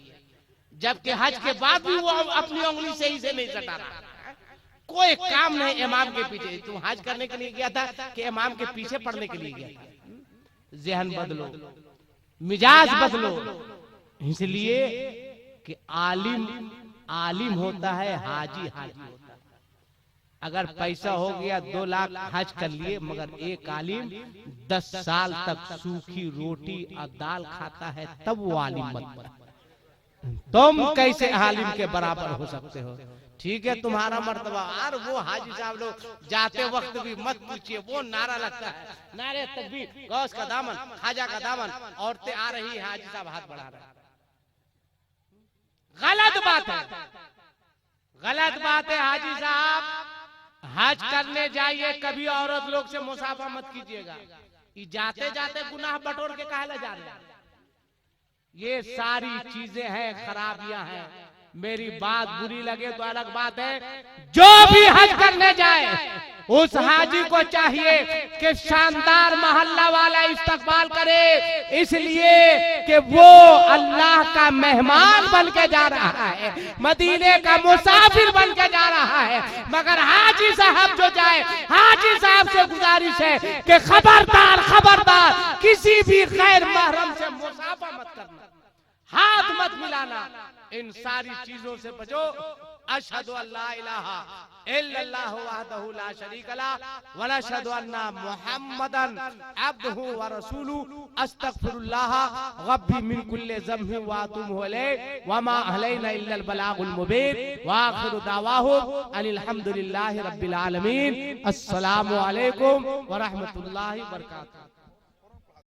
जबकि हज के बाद भी वो अपनी उंगली सही से नहीं सटा रहा। कोई काम नहीं इमाम के पीछे। तुम हज करने के लिए गया था कि इमाम के पीछे पड़ने के लिए गया था? जहन बदलो, मिजाज बदलो। इसलिए कि आलिम आलिम होता है, हाजी हाजी होता है। अगर पैसा हो गया 2 लाख हज कर लिए, मगर एक आलिम 10 साल तक सूखी रोटी और दाल खाता है, तब वो आलिम मत बनो। तुम कैसे आलिम के बराबर हो सकते हो? ठीक है तुम्हारा मर्तबा। और वो हाजी साहब लोग जाते वक्त भी मत पूछिए, वो नारा लगता है, नारे तकबीर, गौस का दामन, खाजा का दामन, औरतें आ रही है, हाजी साहब हाथ बढ़ा रहे हैं। गलत बात है, गलत बात है। हाजी साहब हज करने जाइए, कभी औरत लोग से मुसाफा मत कीजिएगा। ये जाते जाते गुनाह बटोर के काहे जा रहे हैं? ये सारी चीजें हैं, खराबियां हैं। मेरी बात बुरी लगे तो अलग बात है। जो भी हज करने जाए उस हाजी को चाहिए कि शानदार महल्ला वाला इस्तकबाल करे, इसलिए कि वो अल्लाह का मेहमान बन के जा रहा है, मदीने का मुसाफिर बन के जा रहा है। मगर हाजी साहब जो जाए, हाजी साहब से गुजारिश है कि खबरदार खबरदार किसी भी गैर महरम से मुसाफा मत करना, हाथ मत मिलाना, इन सारी चीजों से बचो। अशहदु अल्ला इलाहा इल्लल्लाहु वहदहु ला शरीका ला व अशहदु अन्ना मुहम्मदन अब्दुहु व रसूलुहु अस्तगफिरुल्लाह रब्बी मिन कुल्ली ज़म्बि व अतूबु इलैहि व मा अलैना इल्लल बलागुल मुबीन व आखिरु दावाहु अनिल हम्दुलिल्लाहि रब्बिल आलमीन। अस्सलामु अलैकुम व रहमतुल्लाहि व बरकातहू।